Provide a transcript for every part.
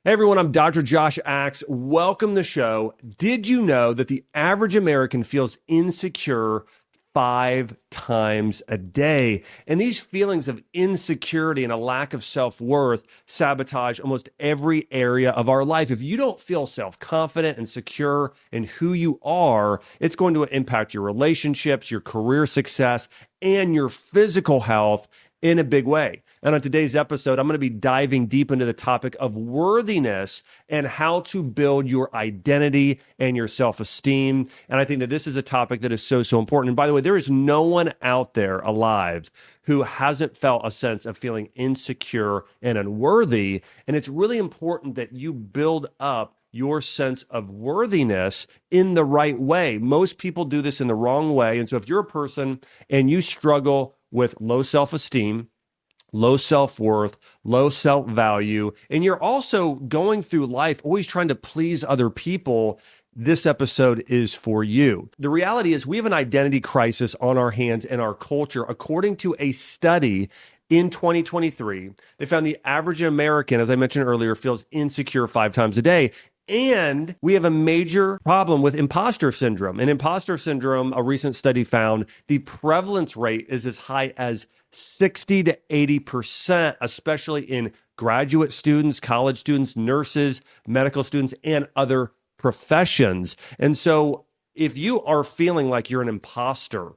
Hey everyone, I'm Dr. Josh Axe. Welcome to the show. Did you know that the average American feels insecure 5 times a day? And these feelings of insecurity and a lack of self-worth sabotage almost every area of our life. If you don't feel self-confident and secure in who you are, it's going to impact your relationships, your career success, and your physical health in a big way. And on today's episode, I'm going to be diving deep into the topic of worthiness and how to build your identity and your self-esteem. And I think that this is a topic that is so important. And by the way, there is no one out there alive who hasn't felt a sense of feeling insecure and unworthy. And it's really important that you build up your sense of worthiness in the right way. Most people do this in the wrong way. And so if you're a person and you struggle with low self-esteem, low self-worth, low self-value, and you're also going through life always trying to please other people, this episode is for you. The reality is we have an identity crisis on our hands in our culture. According to a study in 2023, they found the average American, as I mentioned earlier, feels insecure 5 times a day. And we have a major problem with imposter syndrome. And imposter syndrome, a recent study found the prevalence rate is as high as 60 to 80%, especially in graduate students, college students, nurses, medical students, and other professions. And so if you are feeling like you're an imposter,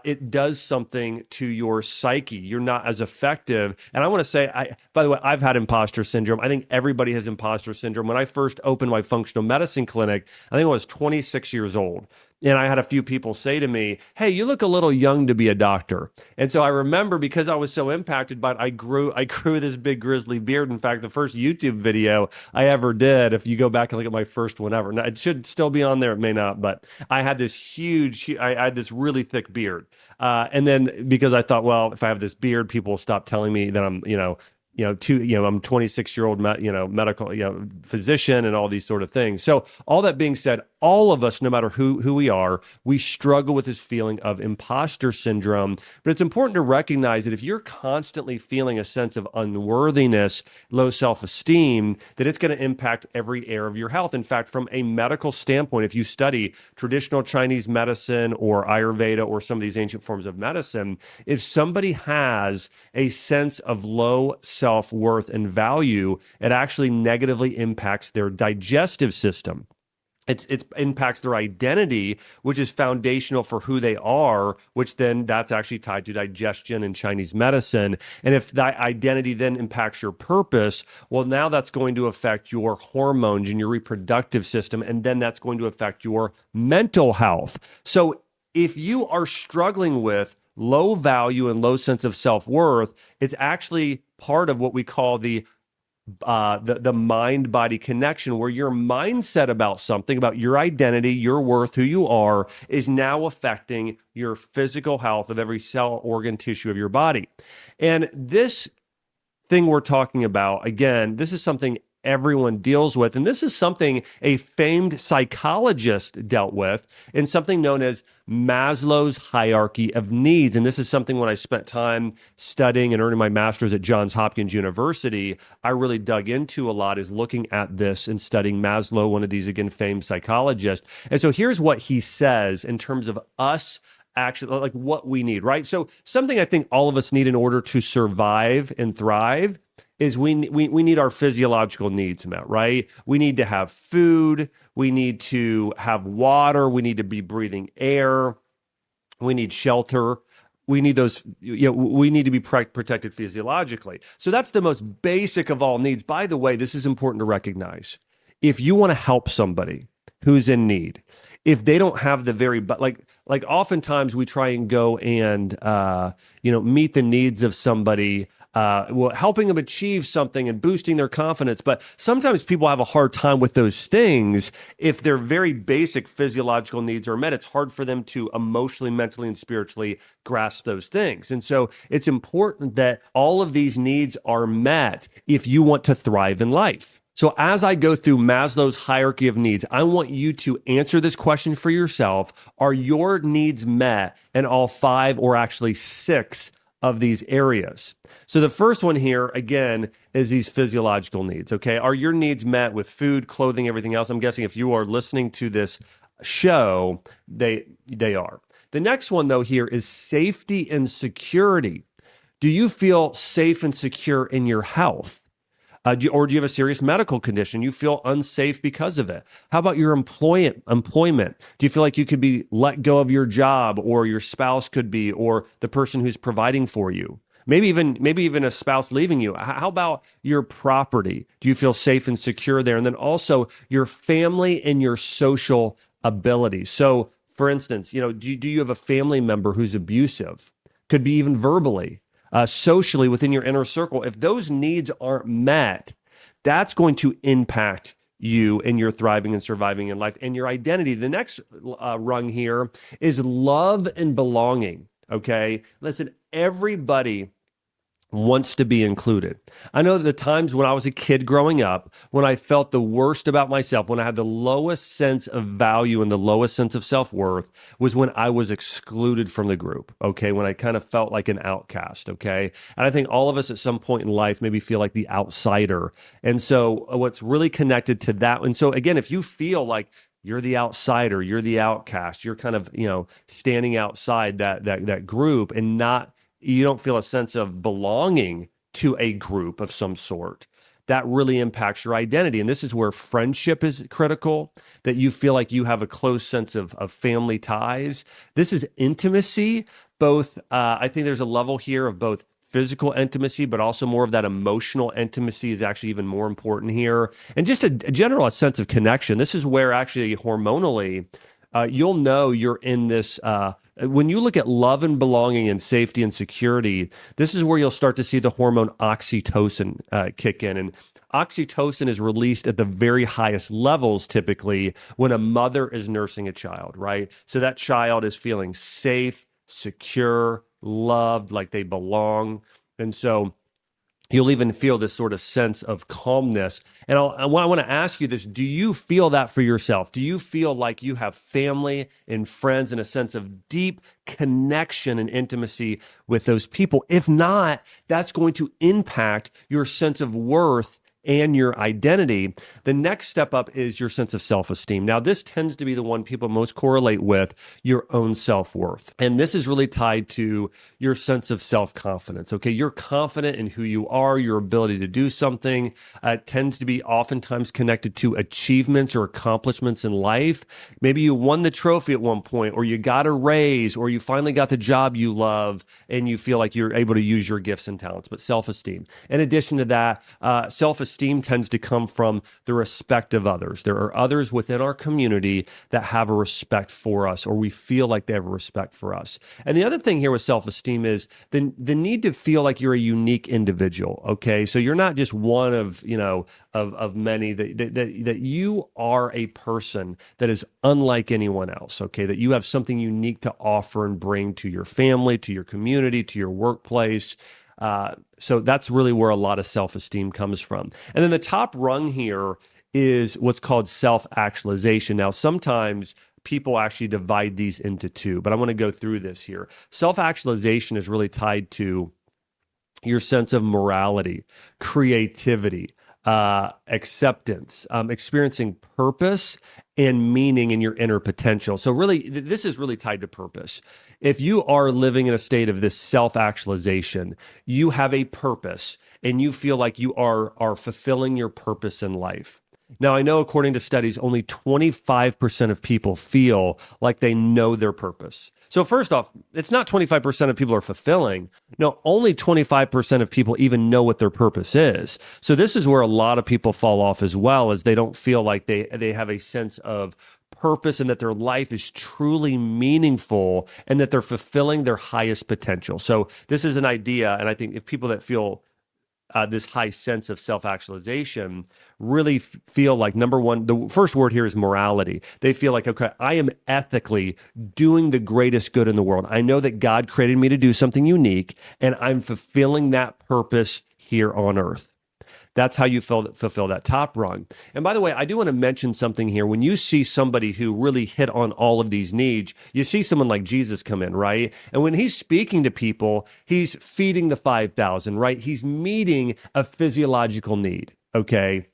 it does something to your psyche. You're not as effective. And I want to say, by the way, I've had imposter syndrome. I think everybody has imposter syndrome. When I first opened my functional medicine clinic, I think I was 26 years old. And I had a few people say to me, hey, you look a little young to be a doctor. And so I remember, because I was so impacted by it, I grew this big grizzly beard. In fact, the first YouTube video I ever did, if you go back and look at my first one ever, now it should still be on there, it may not, but I had this I had this really thick beard. And then because I thought, well, if I have this beard, people will stop telling me that I'm, I'm 26-year-old, medical, physician and all these sort of things. So all that being said, all of us, no matter who we are, we struggle with this feeling of imposter syndrome. But it's important to recognize that if you're constantly feeling a sense of unworthiness, low self-esteem, that it's going to impact every area of your health. In fact, from a medical standpoint, if you study traditional Chinese medicine or Ayurveda or some of these ancient forms of medicine, if somebody has a sense of low self-worth and value, it actually negatively impacts their digestive system. It impacts their identity, which is foundational for who they are, which then that's actually tied to digestion in Chinese medicine. And if that identity then impacts your purpose, well, now that's going to affect your hormones and your reproductive system, and then that's going to affect your mental health. So if you are struggling with low value and low sense of self-worth, it's actually part of what we call the mind-body connection, where your mindset about something, about your identity, your worth, who you are, is now affecting your physical health of every cell, organ, tissue of your body. And this thing we're talking about, again, this is something everyone deals with. And this is something a famed psychologist dealt with in something known as Maslow's hierarchy of needs. And this is something when I spent time studying and earning my master's at Johns Hopkins University, I really dug into a lot, is looking at this and studying Maslow, one of these, again, famed psychologists. And so here's what he says in terms of us actually, like what we need, right? So something I think all of us need in order to survive and thrive is we need our physiological needs met, right? We need to have food, we need to have water, we need to be breathing air, we need shelter, we need those, we need to be protected physiologically. So that's the most basic of all needs. By the way, this is important to recognize. If you want to help somebody who's in need, if they don't have the very, but like oftentimes we try and go and meet the needs of somebody, helping them achieve something and boosting their confidence. But sometimes people have a hard time with those things. If their very basic physiological needs are met, it's hard for them to emotionally, mentally, and spiritually grasp those things. And so it's important that all of these needs are met if you want to thrive in life. So as I go through Maslow's hierarchy of needs, I want you to answer this question for yourself. Are your needs met in all 5 or actually 6 of these areas. So the first one here, again, is these physiological needs. Okay. Are your needs met with food, clothing, everything else? I'm guessing if you are listening to this show, they are. The next one, though, here is safety and security. Do you feel safe and secure in your health? Or do you have a serious medical condition? You feel unsafe because of it. How about your employment? Do you feel like you could be let go of your job, or your spouse could be, or the person who's providing for you? Maybe even a spouse leaving you. How about your property? Do you feel safe and secure there? And then also your family and your social abilities. So, for instance, do you have a family member who's abusive? Could be even verbally, socially within your inner circle. If those needs aren't met, that's going to impact you and your thriving and surviving in life and your identity. The next rung here is love and belonging. Okay. Listen, everybody wants to be included. I know that the times when I was a kid growing up, when I felt the worst about myself, when I had the lowest sense of value and the lowest sense of self-worth, was when I was excluded from the group, okay? When I kind of felt like an outcast, okay? And I think all of us at some point in life maybe feel like the outsider. And so what's really connected to that, and so again, if you feel like you're the outsider, you're the outcast, you're kind of, standing outside that group, and you don't feel a sense of belonging to a group of some sort, that really impacts your identity. And this is where friendship is critical, that you feel like you have a close sense of family ties. This is intimacy, both, I think there's a level here of both physical intimacy, but also more of that emotional intimacy is actually even more important here. And just a general sense of connection. This is where actually hormonally, you'll know you're in this. When you look at love and belonging and safety and security, this is where you'll start to see the hormone oxytocin kick in. And oxytocin is released at the very highest levels typically when a mother is nursing a child, right? So that child is feeling safe, secure, loved, like they belong. And so you'll even feel this sort of sense of calmness. And I want to ask you this. Do you feel that for yourself? Do you feel like you have family and friends and a sense of deep connection and intimacy with those people? If not, that's going to impact your sense of worth and your identity. The next step up is your sense of self-esteem. Now, this tends to be the one people most correlate with your own self-worth. And this is really tied to your sense of self-confidence. Okay, you're confident in who you are, your ability to do something. Tends to be oftentimes connected to achievements or accomplishments in life. Maybe you won the trophy at one point, or you got a raise, or you finally got the job you love, and you feel like you're able to use your gifts and talents. But self-esteem. In addition to that, self-esteem tends to come from the respect of others. There are others within our community that have a respect for us, or we feel like they have a respect for us. And the other thing here with self-esteem is the need to feel like you're a unique individual. Okay, so you're not just one of many. That you are a person that is unlike anyone else. Okay, that you have something unique to offer and bring to your family, to your community, to your workplace. So that's really where a lot of self-esteem comes from. And then the top rung here is what's called self-actualization. Now, sometimes people actually divide these into two, but I want to go through this here. Self-actualization is really tied to your sense of morality, creativity, acceptance, experiencing purpose and meaning in your inner potential. So really, this is really tied to purpose. If you are living in a state of this self-actualization, you have a purpose and you feel like you are fulfilling your purpose in life. Now, I know according to studies, only 25% of people feel like they know their purpose. So first off, it's not 25% of people are fulfilling. No, only 25% of people even know what their purpose is. So this is where a lot of people fall off as well, as they don't feel like they have a sense of purpose and that their life is truly meaningful and that they're fulfilling their highest potential. So this is an idea, and I think if people that feel this high sense of self-actualization really feel like, number one, the first word here is morality. They feel like, okay, I am ethically doing the greatest good in the world. I know that God created me to do something unique, and I'm fulfilling that purpose here on earth. That's how you fulfill that top rung. And by the way, I do want to mention something here. When you see somebody who really hit on all of these needs, you see someone like Jesus come in, right? And when he's speaking to people, he's feeding the 5,000, right? He's meeting a physiological need, okay?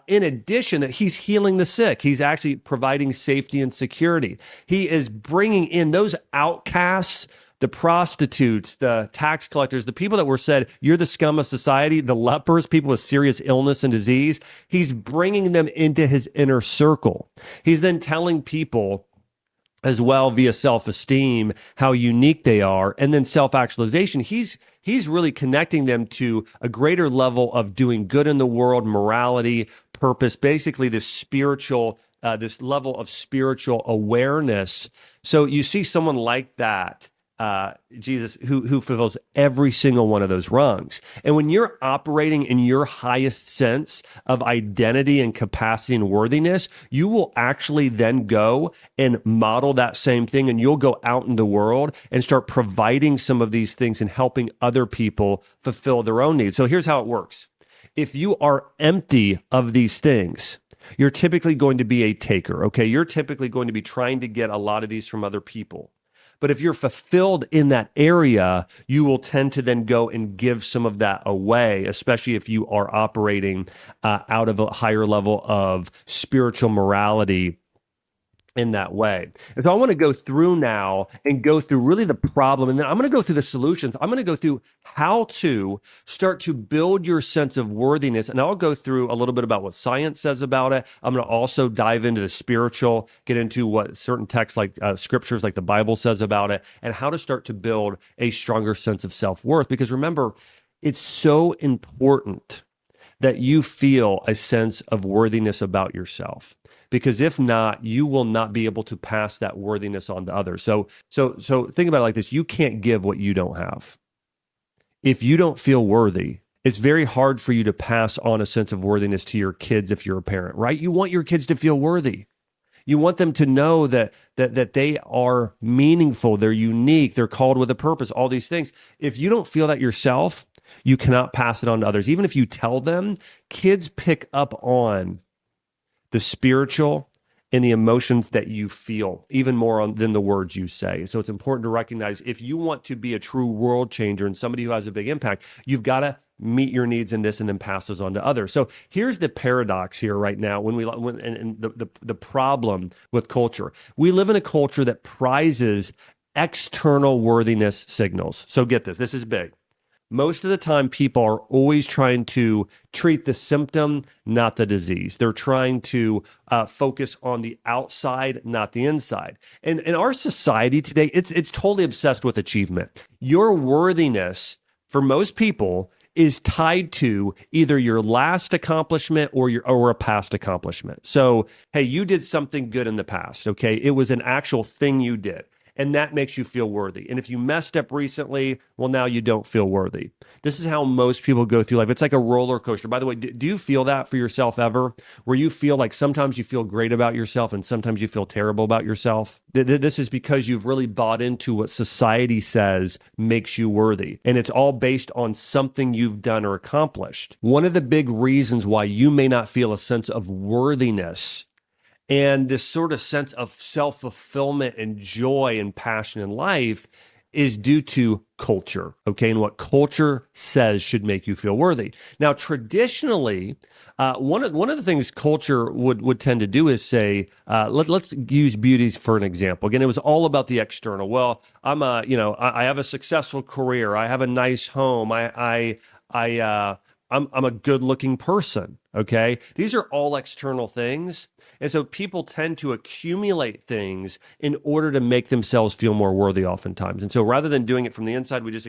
In addition, that he's healing the sick. He's actually providing safety and security. He is bringing in those outcasts, the prostitutes, the tax collectors, the people that were said, you're the scum of society, the lepers, people with serious illness and disease. He's bringing them into his inner circle. He's then telling people as well via self-esteem how unique they are, and then self-actualization. He's really connecting them to a greater level of doing good in the world, morality, purpose, basically this level of spiritual awareness. So you see someone like that, Jesus, who fulfills every single one of those rungs. And when you're operating in your highest sense of identity and capacity and worthiness, you will actually then go and model that same thing, and you'll go out in the world and start providing some of these things and helping other people fulfill their own needs. So here's how it works. If you are empty of these things, you're typically going to be a taker, okay? You're typically going to be trying to get a lot of these from other people. But if you're fulfilled in that area, you will tend to then go and give some of that away, especially if you are operating out of a higher level of spiritual morality in that way. And so I want to go through now and go through really the problem. And then I'm going to go through the solutions. I'm going to go through how to start to build your sense of worthiness. And I'll go through a little bit about what science says about it. I'm going to also dive into the spiritual, get into what certain texts like scriptures like the Bible says about it, and how to start to build a stronger sense of self-worth. Because remember, it's so important that you feel a sense of worthiness about yourself. Because if not, you will not be able to pass that worthiness on to others. So think about it like this. You can't give what you don't have. If you don't feel worthy, it's very hard for you to pass on a sense of worthiness to your kids if you're a parent, right? You want your kids to feel worthy. You want them to know that they are meaningful, they're unique, they're called with a purpose, all these things. If you don't feel that yourself, you cannot pass it on to others. Even if you tell them, kids pick up on the spiritual and the emotions that you feel even more than the words you say. So it's important to recognize if you want to be a true world changer and somebody who has a big impact, you've got to meet your needs in this and then pass those on to others. So here's the paradox here right now and the problem with culture. We live in a culture that prizes external worthiness signals. So get this is big. Most of the time, people are always trying to treat the symptom, not the disease. They're trying to focus on the outside, not the inside. And in our society today, it's totally obsessed with achievement. Your worthiness, for most people, is tied to either your last accomplishment or a past accomplishment. So, hey, you did something good in the past, okay? It was an actual thing you did. And that makes you feel worthy. And if you messed up recently, well, now you don't feel worthy. This is how most people go through life. It's like a roller coaster. By the way, do you feel that for yourself ever? Where you feel like sometimes you feel great about yourself and sometimes you feel terrible about yourself? This is because you've really bought into what society says makes you worthy. And it's all based on something you've done or accomplished. One of the big reasons why you may not feel a sense of worthiness and this sort of sense of self-fulfillment and joy and passion in life is due to culture, okay? And what culture says should make you feel worthy. Now, traditionally, one of the things culture would tend to do is say, let's use beauty for an example. Again, it was all about the external. Well, I have a successful career. I have a nice home. I'm a good-looking person, okay? These are all external things. And so people tend to accumulate things in order to make themselves feel more worthy oftentimes. And so rather than doing it from the inside, we just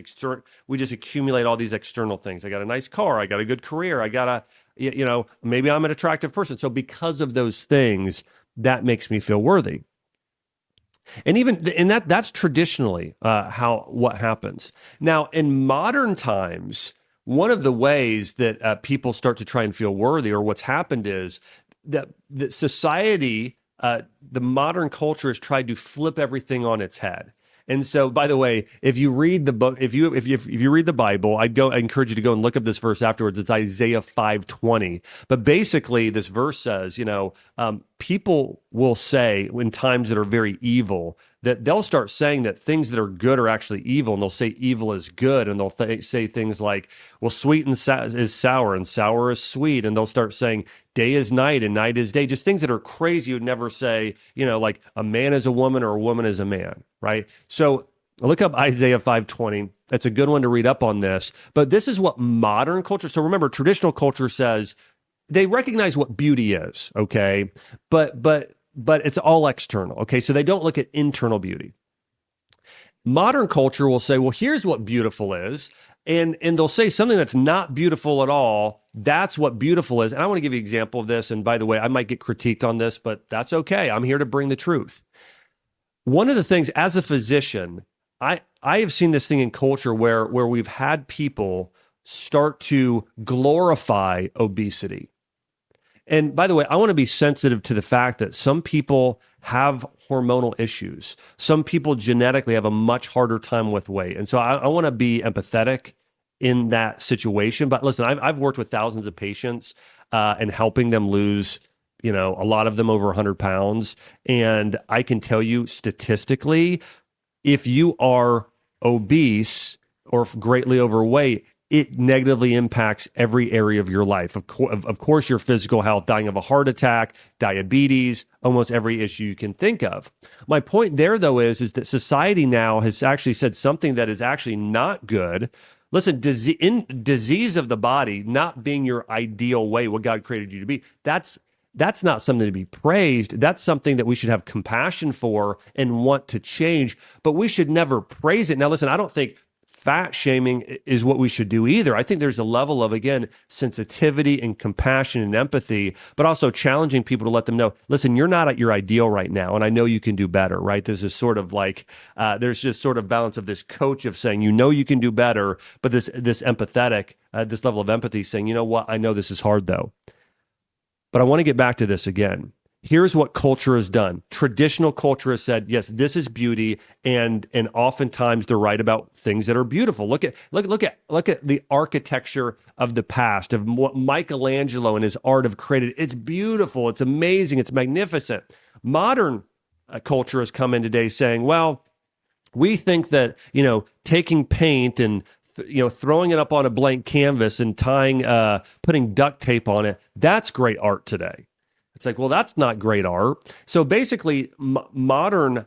accumulate all these external things. I got a nice car. I got a good career. I got maybe I'm an attractive person. So because of those things, that makes me feel worthy. And that's traditionally what happens. Now, in modern times, one of the ways that people start to try and feel worthy, or what's happened is that society, the modern culture has tried to flip everything on its head. And so, by the way, if you read the book, if you read the Bible, I encourage you to go and look up this verse afterwards. It's Isaiah 5:20. But basically, this verse says, people will say in times that are very evil that they'll start saying that things that are good are actually evil, and they'll say evil is good, and they'll say things like, well, sweet is sour, and sour is sweet, and they'll start saying day is night, and night is day, just things that are crazy. You would never say, like a man is a woman or a woman is a man, right? So look up Isaiah 5:20. That's a good one to read up on this. But this is what modern culture, so remember, traditional culture says they recognize what beauty is, okay? But it's all external, okay? So they don't look at internal beauty. Modern culture will say, well, here's what beautiful is. And they'll say something that's not beautiful at all. That's what beautiful is. And I want to give you an example of this. And by the way, I might get critiqued on this, but that's okay. I'm here to bring the truth. One of the things, as a physician, I have seen this thing in culture where we've had people start to glorify obesity. And by the way, I want to be sensitive to the fact that some people have hormonal issues. Some people genetically have a much harder time with weight. And so I want to be empathetic in that situation. But listen, I've worked with thousands of patients and helping them lose, a lot of them over 100 pounds. And I can tell you statistically, if you are obese or greatly overweight, it negatively impacts every area of your life. Of course, your physical health, dying of a heart attack, diabetes, almost every issue you can think of. My point there, though, is that society now has actually said something that is actually not good. Listen, disease of the body not being your ideal way, what God created you to be, that's not something to be praised. That's something that we should have compassion for and want to change, but we should never praise it. Now, listen, I don't think fat shaming is what we should do either. I think there's a level of, again, sensitivity and compassion and empathy, but also challenging people to let them know, listen, you're not at your ideal right now, and I know you can do better, right? This is sort of like, there's just sort of balance of this coach of saying, you can do better, but this empathetic, this level of empathy saying, you know what, I know this is hard though. But I want to get back to this again. Here's what culture has done. Traditional culture has said, yes, this is beauty, and oftentimes they're right about things that are beautiful. Look at the architecture of the past, of what Michelangelo and his art have created. It's beautiful, it's amazing, it's magnificent. Modern culture has come in today saying, well, we think that, taking paint and throwing it up on a blank canvas and putting duct tape on it, that's great art today. It's like, well, that's not great art. So basically, modern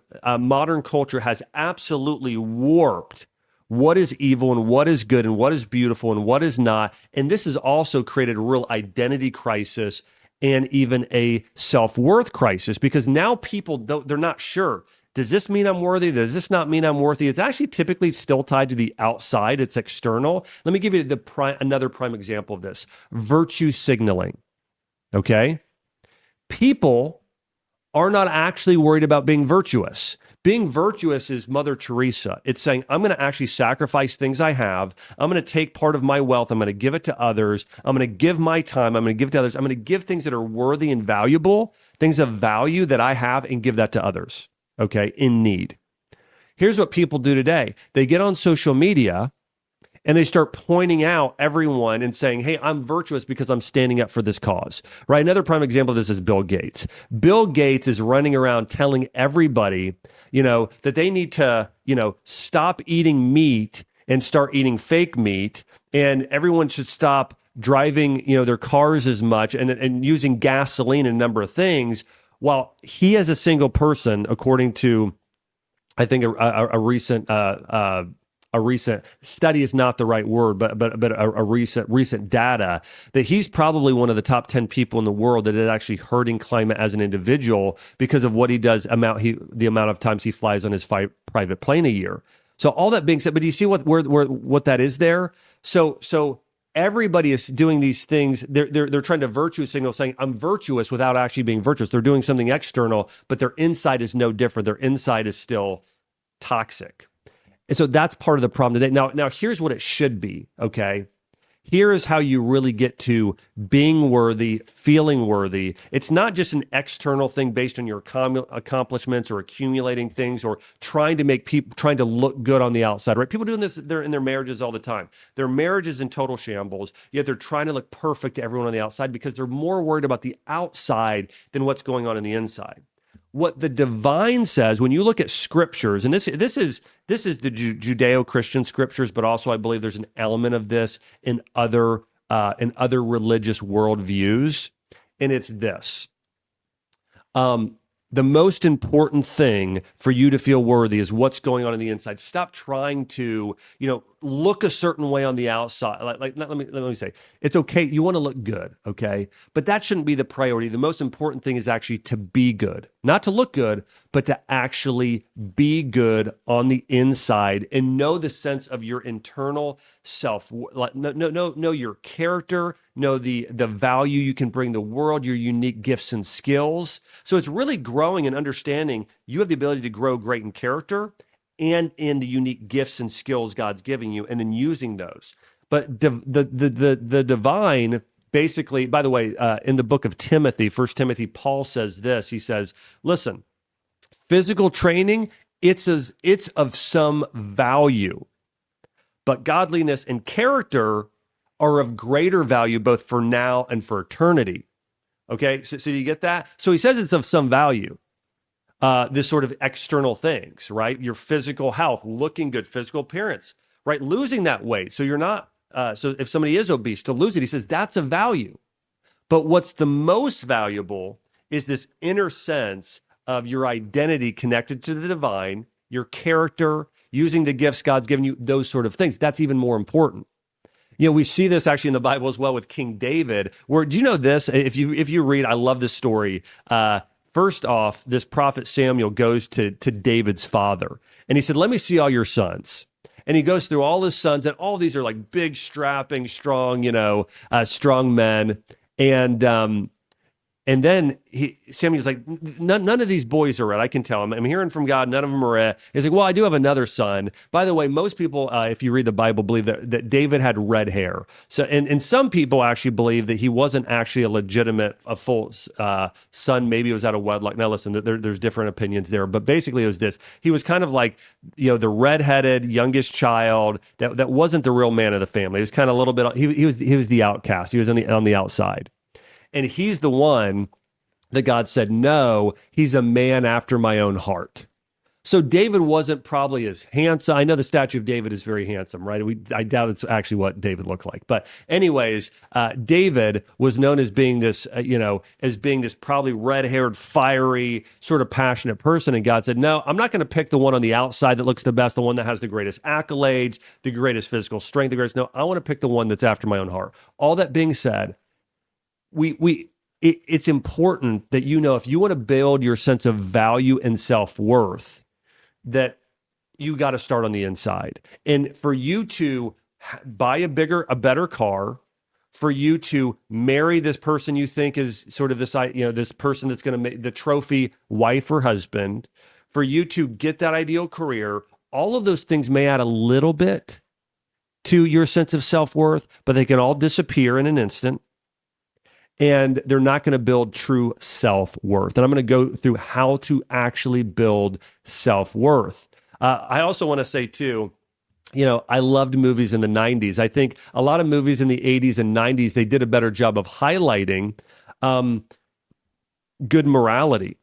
culture has absolutely warped what is evil and what is good and what is beautiful and what is not. And this has also created a real identity crisis and even a self-worth crisis, because now people they're not sure. Does this mean I'm worthy? Does this not mean I'm worthy? It's actually typically still tied to the outside. It's external. Let me give you another prime example of this. Virtue signaling. Okay? People are not actually worried about being virtuous. Being virtuous is Mother Teresa. It's saying, I'm going to actually sacrifice things I have. I'm going to take part of my wealth. I'm going to give it to others. I'm going to give my time. I'm going to give it to others. I'm going to give things that are worthy and valuable, things of value that I have, and give that to others, okay, in need. Here's what people do today. They get on social media and they start pointing out everyone and saying, hey, I'm virtuous because I'm standing up for this cause, right? Another prime example of this is Bill Gates. Bill Gates is running around telling everybody, that they need to, stop eating meat and start eating fake meat. And everyone should stop driving, their cars as much and using gasoline and a number of things. While he as a single person, according to, I think a recent study is not the right word, but a recent data that he's probably one of the top 10 people in the world that is actually hurting climate as an individual because of what he does, the amount of times he flies on his private plane a year. So all that being said, but do you see what that is there? So everybody is doing these things. They're trying to virtue signal, saying I'm virtuous without actually being virtuous. They're doing something external, but their inside is no different. Their inside is still toxic. And so that's part of the problem today. Now here's what it should be, okay? Here is how you really get to being worthy, feeling worthy. It's not just an external thing based on your accomplishments or accumulating things or trying to make people, trying to look good on the outside, right? People doing this, they're in their marriages all the time. Their marriage is in total shambles, yet they're trying to look perfect to everyone on the outside because they're more worried about the outside than what's going on the inside. What the divine says when you look at scriptures, and this is the Judeo-Christian scriptures, but also I believe there's an element of this in other religious worldviews, and it's this. The most important thing for you to feel worthy is what's going on the inside. Stop trying to, look a certain way on the outside. Let me say, it's okay. You want to look good, okay? But that shouldn't be the priority. The most important thing is actually to be good, not to look good, but to actually be good on the inside and know the sense of your internal self. Know your character, know the value you can bring the world, your unique gifts and skills. So it's really growing and understanding you have the ability to grow great in character and in the unique gifts and skills God's giving you, and then using those. But the divine, basically, by the way, in the book of Timothy, 1 Timothy, Paul says this. He says, listen, physical training, it's of some value, but godliness and character are of greater value both for now and for eternity. Okay, so do you get that? So he says it's of some value. This sort of external things, right? Your physical health, looking good, physical appearance, right? Losing that weight. So you're not, so if somebody is obese, to lose it, he says that's a value. But what's the most valuable is this inner sense of your identity connected to the divine, your character, using the gifts God's given you, those sort of things. That's even more important. We see this actually in the Bible as well with King David, where, do you know this? If you read, I love this story. First off, this prophet Samuel goes to David's father, and he said, let me see all your sons. And he goes through all his sons, and all these are like big, strapping, strong, strong men. And then Samuel's like, none of these boys are it. I can tell him. I'm hearing from God. None of them are it. He's like, well, I do have another son. By the way, most people, if you read the Bible, believe that David had red hair. So, and some people actually believe that he wasn't actually a full son. Maybe it was out of wedlock. Now, listen, there's different opinions there. But basically, it was this. He was kind of like, the redheaded youngest child that wasn't the real man of the family. He was kind of a little bit. He was the outcast. He was on the outside. And he's the one that God said, no, he's a man after my own heart. So David wasn't probably as handsome. I know the statue of David is very handsome, right? I doubt it's actually what David looked like. But anyways, David was known as being this, probably red-haired, fiery, sort of passionate person. And God said, no, I'm not going to pick the one on the outside that looks the best, the one that has the greatest accolades, the greatest physical strength, No, I want to pick the one that's after my own heart. All that being said, it's important that if you want to build your sense of value and self-worth, that you got to start on the inside. And for you to buy a better car, for you to marry this person you think is sort of this, this person that's going to make the trophy wife or husband, for you to get that ideal career, all of those things may add a little bit to your sense of self-worth, but they can all disappear in an instant. And they're not going to build true self-worth. And I'm going to go through how to actually build self-worth. I also want to say, too, I loved movies in the 90s. I think a lot of movies in the 80s and 90s, they did a better job of highlighting good morality.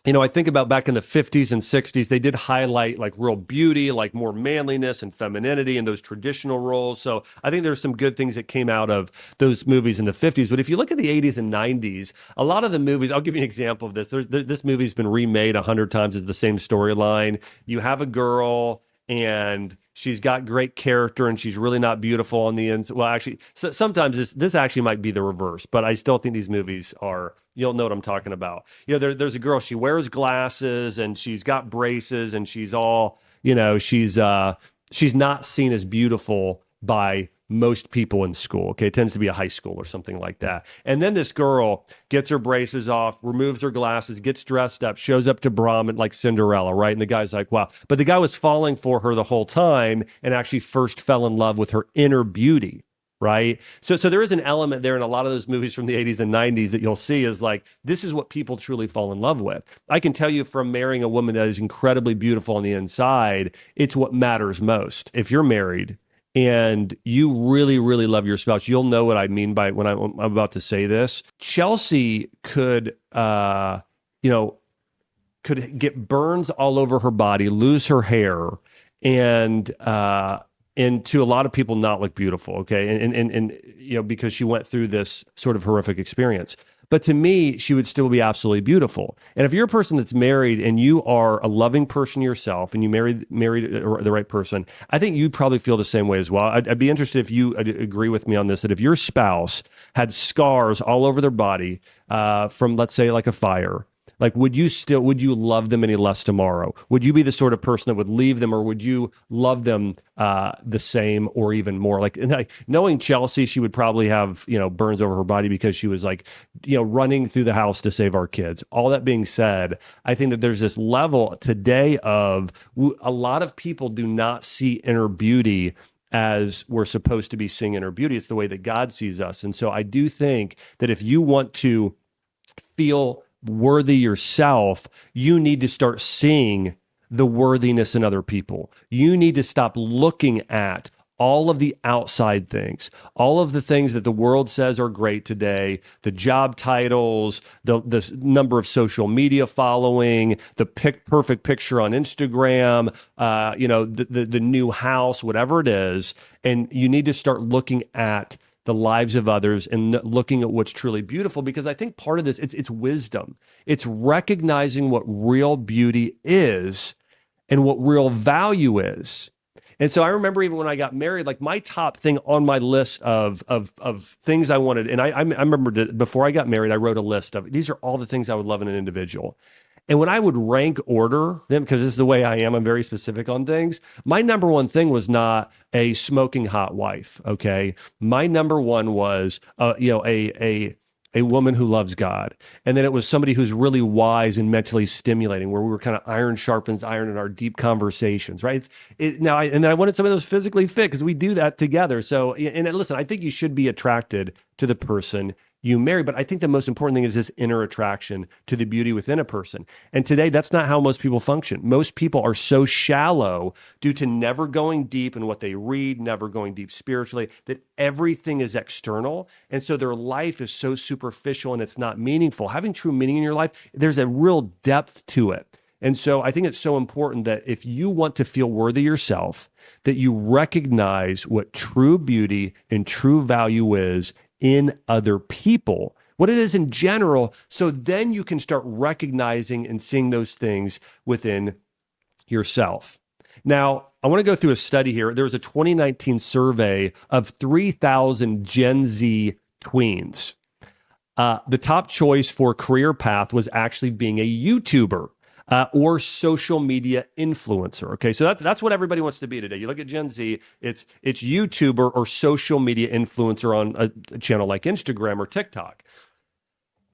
I think about back in the 50s and 60s, they did highlight like real beauty, like more manliness and femininity and those traditional roles. So I think there's some good things that came out of those movies in the 50s. But if you look at the 80s and 90s, a lot of the movies, I'll give you an example of this. This movie's been remade 100 times. It's the same storyline. You have a girl and she's got great character and she's really not beautiful on the inside. Well, actually, sometimes this actually might be the reverse, but I still think these movies are, you'll know what I'm talking about. There's a girl, she wears glasses and she's got braces and she's all, she's not seen as beautiful by most people in school. Okay. It tends to be a high school or something like that. And then this girl gets her braces off, removes her glasses, gets dressed up, shows up to prom like Cinderella, right? And the guy's like, wow. But the guy was falling for her the whole time and actually first fell in love with her inner beauty. right? So there is an element there in a lot of those movies from the 80s and 90s that you'll see is like, this is what people truly fall in love with. I can tell you from marrying a woman that is incredibly beautiful on the inside, it's what matters most. If you're married and you really, really love your spouse, you'll know what I mean by when I'm about to say this. Chelsea could, you know, could get burns all over her body, lose her hair, and to a lot of people not look beautiful. Okay, and because she went through this sort of horrific experience. But to me, she would still be absolutely beautiful. And if you're a person that's married and you are a loving person yourself, and you married the right person, I think you'd probably feel the same way as well. I'd be interested if you agree with me on this, that if your spouse had scars all over their body from, let's say, like a fire, like, would you love them any less tomorrow? Would you be the sort of person that would leave them, or would you love them the same or even more? Like, knowing Chelsea, she would probably have, burns over her body because she was like, running through the house to save our kids. All that being said, I think that there's this level today of a lot of people do not see inner beauty as we're supposed to be seeing inner beauty. It's the way that God sees us. And so I do think that if you want to feel worthy yourself, you need to start seeing the worthiness in other people. You need to stop looking at all of the outside things, all of the things that the world says are great today, the job titles, the number of social media following, the perfect picture on Instagram, the new house, whatever it is. And you need to start looking at the lives of others and looking at what's truly beautiful, because I think part of this, it's wisdom. It's recognizing what real beauty is and what real value is. And so I remember even when I got married, like my top thing on my list of things I wanted, and I remember before I got married, I wrote a list of these are all the things I would love in an individual. And when I would rank order them, because this is the way I am, I'm very specific on things. My number one thing was not a smoking hot wife. Okay, my number one was a woman who loves God, and then it was somebody who's really wise and mentally stimulating, where we were kind of iron sharpens iron in our deep conversations, right? And then I wanted somebody that was physically fit, because we do that together. So, and listen, I think you should be attracted to the person you marry, but I think the most important thing is this inner attraction to the beauty within a person. And today, that's not how most people function. Most people are so shallow due to never going deep in what they read, never going deep spiritually, that everything is external. And so their life is so superficial and it's not meaningful. Having true meaning in your life, there's a real depth to it. And so I think it's so important that if you want to feel worthy yourself, that you recognize what true beauty and true value is in other people, what it is in general. So then you can start recognizing and seeing those things within yourself. Now, I want to go through a study here. There was a 2019 survey of 3,000 Gen Z tweens. The top choice for career path was actually being a YouTuber. Or social media influencer. Okay, so that's what everybody wants to be today. You look at Gen Z, it's YouTuber or social media influencer on a channel like Instagram or TikTok.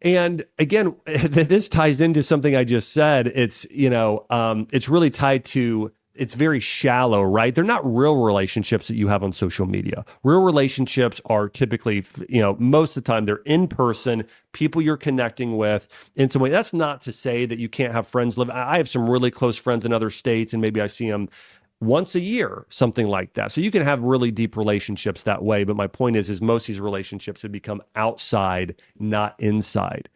And again, this ties into something I just said. It's it's really tied to. It's very shallow, right? They're not real relationships that you have on social media. Real relationships are typically, most of the time they're in person, people you're connecting with in some way. That's not to say that you can't have friends live. I have some really close friends in other states, and maybe I see them once a year, something like that. So you can have really deep relationships that way. But my point is most of these relationships have become outside, not inside.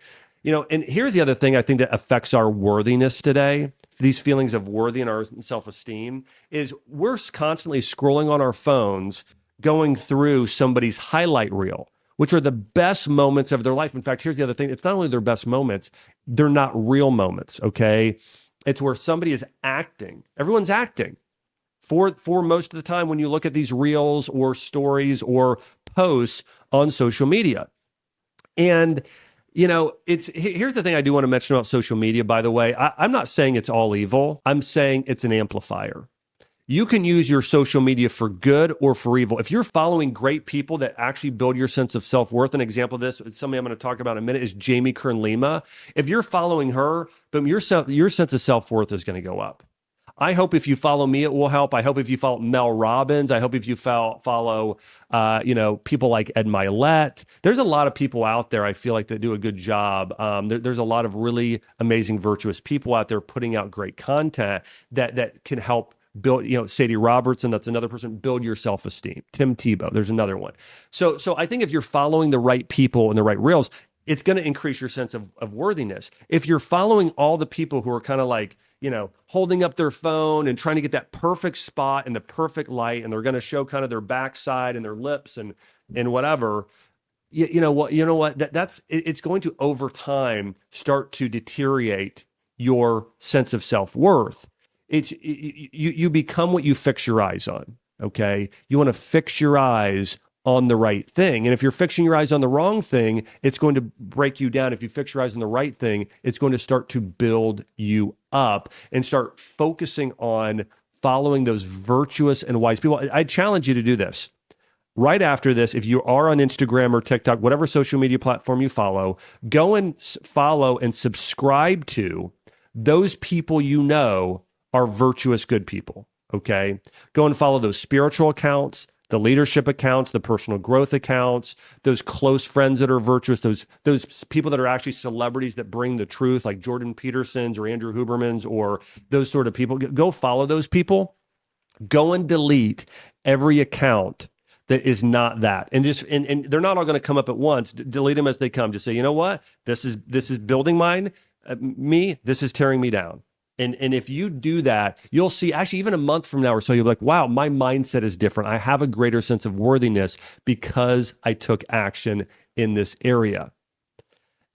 And here's the other thing I think that affects our worthiness today, these feelings of worthy and our self-esteem, is we're constantly scrolling on our phones, going through somebody's highlight reel, which are the best moments of their life. In fact, here's the other thing. It's not only their best moments, they're not real moments, okay? It's where somebody is acting. Everyone's acting. For most of the time when you look at these reels or stories or posts on social media. And here's the thing I do want to mention about social media, by the way. I'm not saying it's all evil. I'm saying it's an amplifier. You can use your social media for good or for evil. If you're following great people that actually build your sense of self-worth, an example of this, somebody I'm going to talk about in a minute, is Jamie Kern Lima. If you're following her, boom, your sense of self-worth is going to go up. I hope if you follow me, it will help. I hope if you follow Mel Robbins, I hope if you follow, people like Ed Milet. There's a lot of people out there, I feel like, that do a good job. There's a lot of really amazing, virtuous people out there putting out great content that can help build, Sadie Robertson, that's another person, build your self-esteem. Tim Tebow, there's another one. So I think if you're following the right people and the right rails, it's going to increase your sense of worthiness. If you're following all the people who are kind of like, holding up their phone and trying to get that perfect spot and the perfect light, and they're going to show kind of their backside and their lips and whatever, you know what, it's going to over time start to deteriorate your sense of self-worth. You become what you fix your eyes on. Okay. You want to fix your eyes on the right thing. And if you're fixing your eyes on the wrong thing, it's going to break you down. If you fix your eyes on the right thing, it's going to start to build you up and start focusing on following those virtuous and wise people. I challenge you to do this. Right after this, if you are on Instagram or TikTok, whatever social media platform you follow, go and follow and subscribe to those people are virtuous, good people. Okay. Go and follow those spiritual accounts, the leadership accounts, the personal growth accounts, those close friends that are virtuous, those people that are actually celebrities that bring the truth, like Jordan Peterson's or Andrew Huberman's or those sort of people. Go follow those people. Go and delete every account that is not that. And they're not all going to come up at once. Delete them as they come. Just say, you know what? This is building me. This is tearing me down. And if you do that, you'll see, actually, even a month from now or so, you'll be like, wow, my mindset is different. I have a greater sense of worthiness because I took action in this area.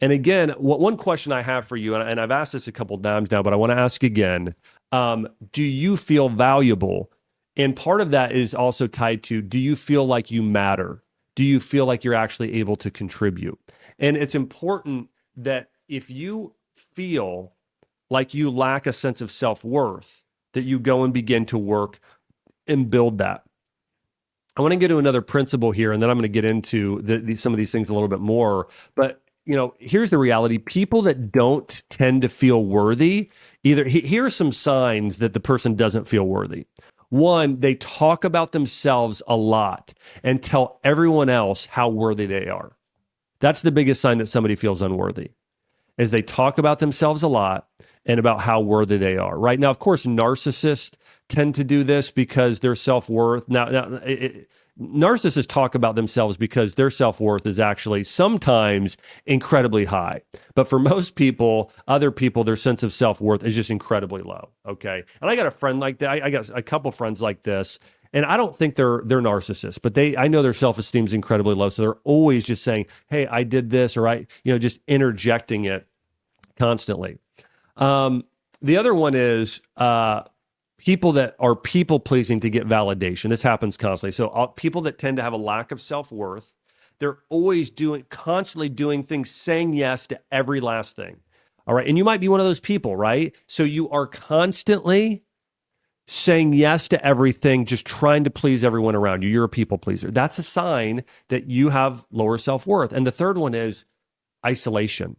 And again, one question I have for you, and I've asked this a couple of times now, but I want to ask again, do you feel valuable? And part of that is also tied to, do you feel like you matter? Do you feel like you're actually able to contribute? And it's important that if you feel like you lack a sense of self-worth, that you go and begin to work and build that. I want to get to another principle here, and then I'm going to get into some of these things a little bit more. But, here's the reality. People that don't tend to feel worthy, here are some signs that the person doesn't feel worthy. One, they talk about themselves a lot and tell everyone else how worthy they are. That's the biggest sign that somebody feels unworthy, is they talk about themselves a lot and about how worthy they are. Right now, of course, narcissists tend to do this because their self-worth. Narcissists talk about themselves because their self-worth is actually sometimes incredibly high. But for most people, other people, their sense of self-worth is just incredibly low. Okay. And I got a friend like that. I got a couple friends like this. And I don't think they're narcissists, but I know their self-esteem is incredibly low. So they're always just saying, hey, I did this, or just interjecting it constantly. The other one is people that are people pleasing to get validation. This happens constantly. So people that tend to have a lack of self-worth, they're always constantly doing things, saying yes to every last thing. All right. And you might be one of those people, right? So you are constantly saying yes to everything, just trying to please everyone around you. You're a people pleaser. That's a sign that you have lower self-worth. And the third one is isolation,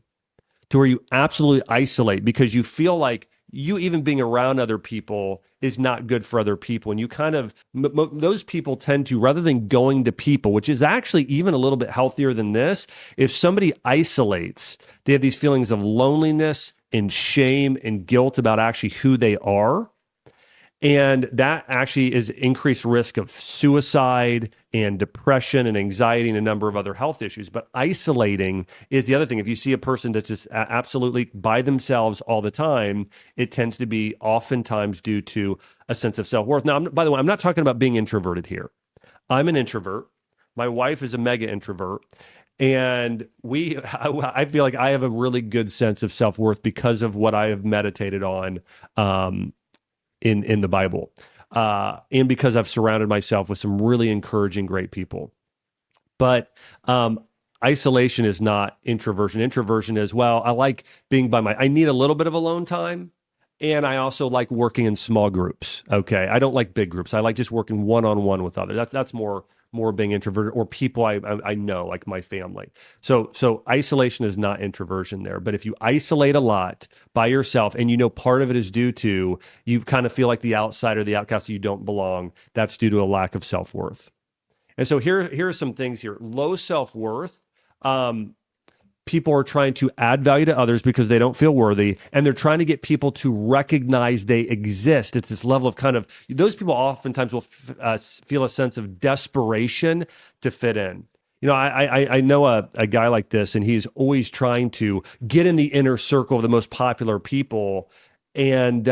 to where you absolutely isolate because you feel like you even being around other people is not good for other people. And you kind of, those people tend to, rather than going to people, which is actually even a little bit healthier than this, if somebody isolates, they have these feelings of loneliness and shame and guilt about actually who they are. And that actually is increased risk of suicide and depression and anxiety and a number of other health issues. But isolating is the other thing. If you see a person that's just absolutely by themselves all the time, it tends to be oftentimes due to a sense of self-worth. Now, by the way, I'm not talking about being introverted here. I'm an introvert. My wife is a mega introvert. And I feel like I have a really good sense of self-worth because of what I have meditated on in the Bible, and because I've surrounded myself with some really encouraging, great people. But isolation is not introversion. Introversion is, well, I like being I need a little bit of alone time, and I also like working in small groups. Okay, I don't like big groups. I like just working one-on-one with others. That's more more being introverted, or people I know, like my family. So isolation is not introversion there. But if you isolate a lot by yourself, and you know part of it is due to you kind of feel like the outsider, the outcast, you don't belong, that's due to a lack of self-worth. And so here are some things here. Low self-worth. People are trying to add value to others because they don't feel worthy, and they're trying to get people to recognize they exist. It's this level of kind of, those people oftentimes will feel a sense of desperation to fit in. You know, I know a guy like this, and he's always trying to get in the inner circle of the most popular people, and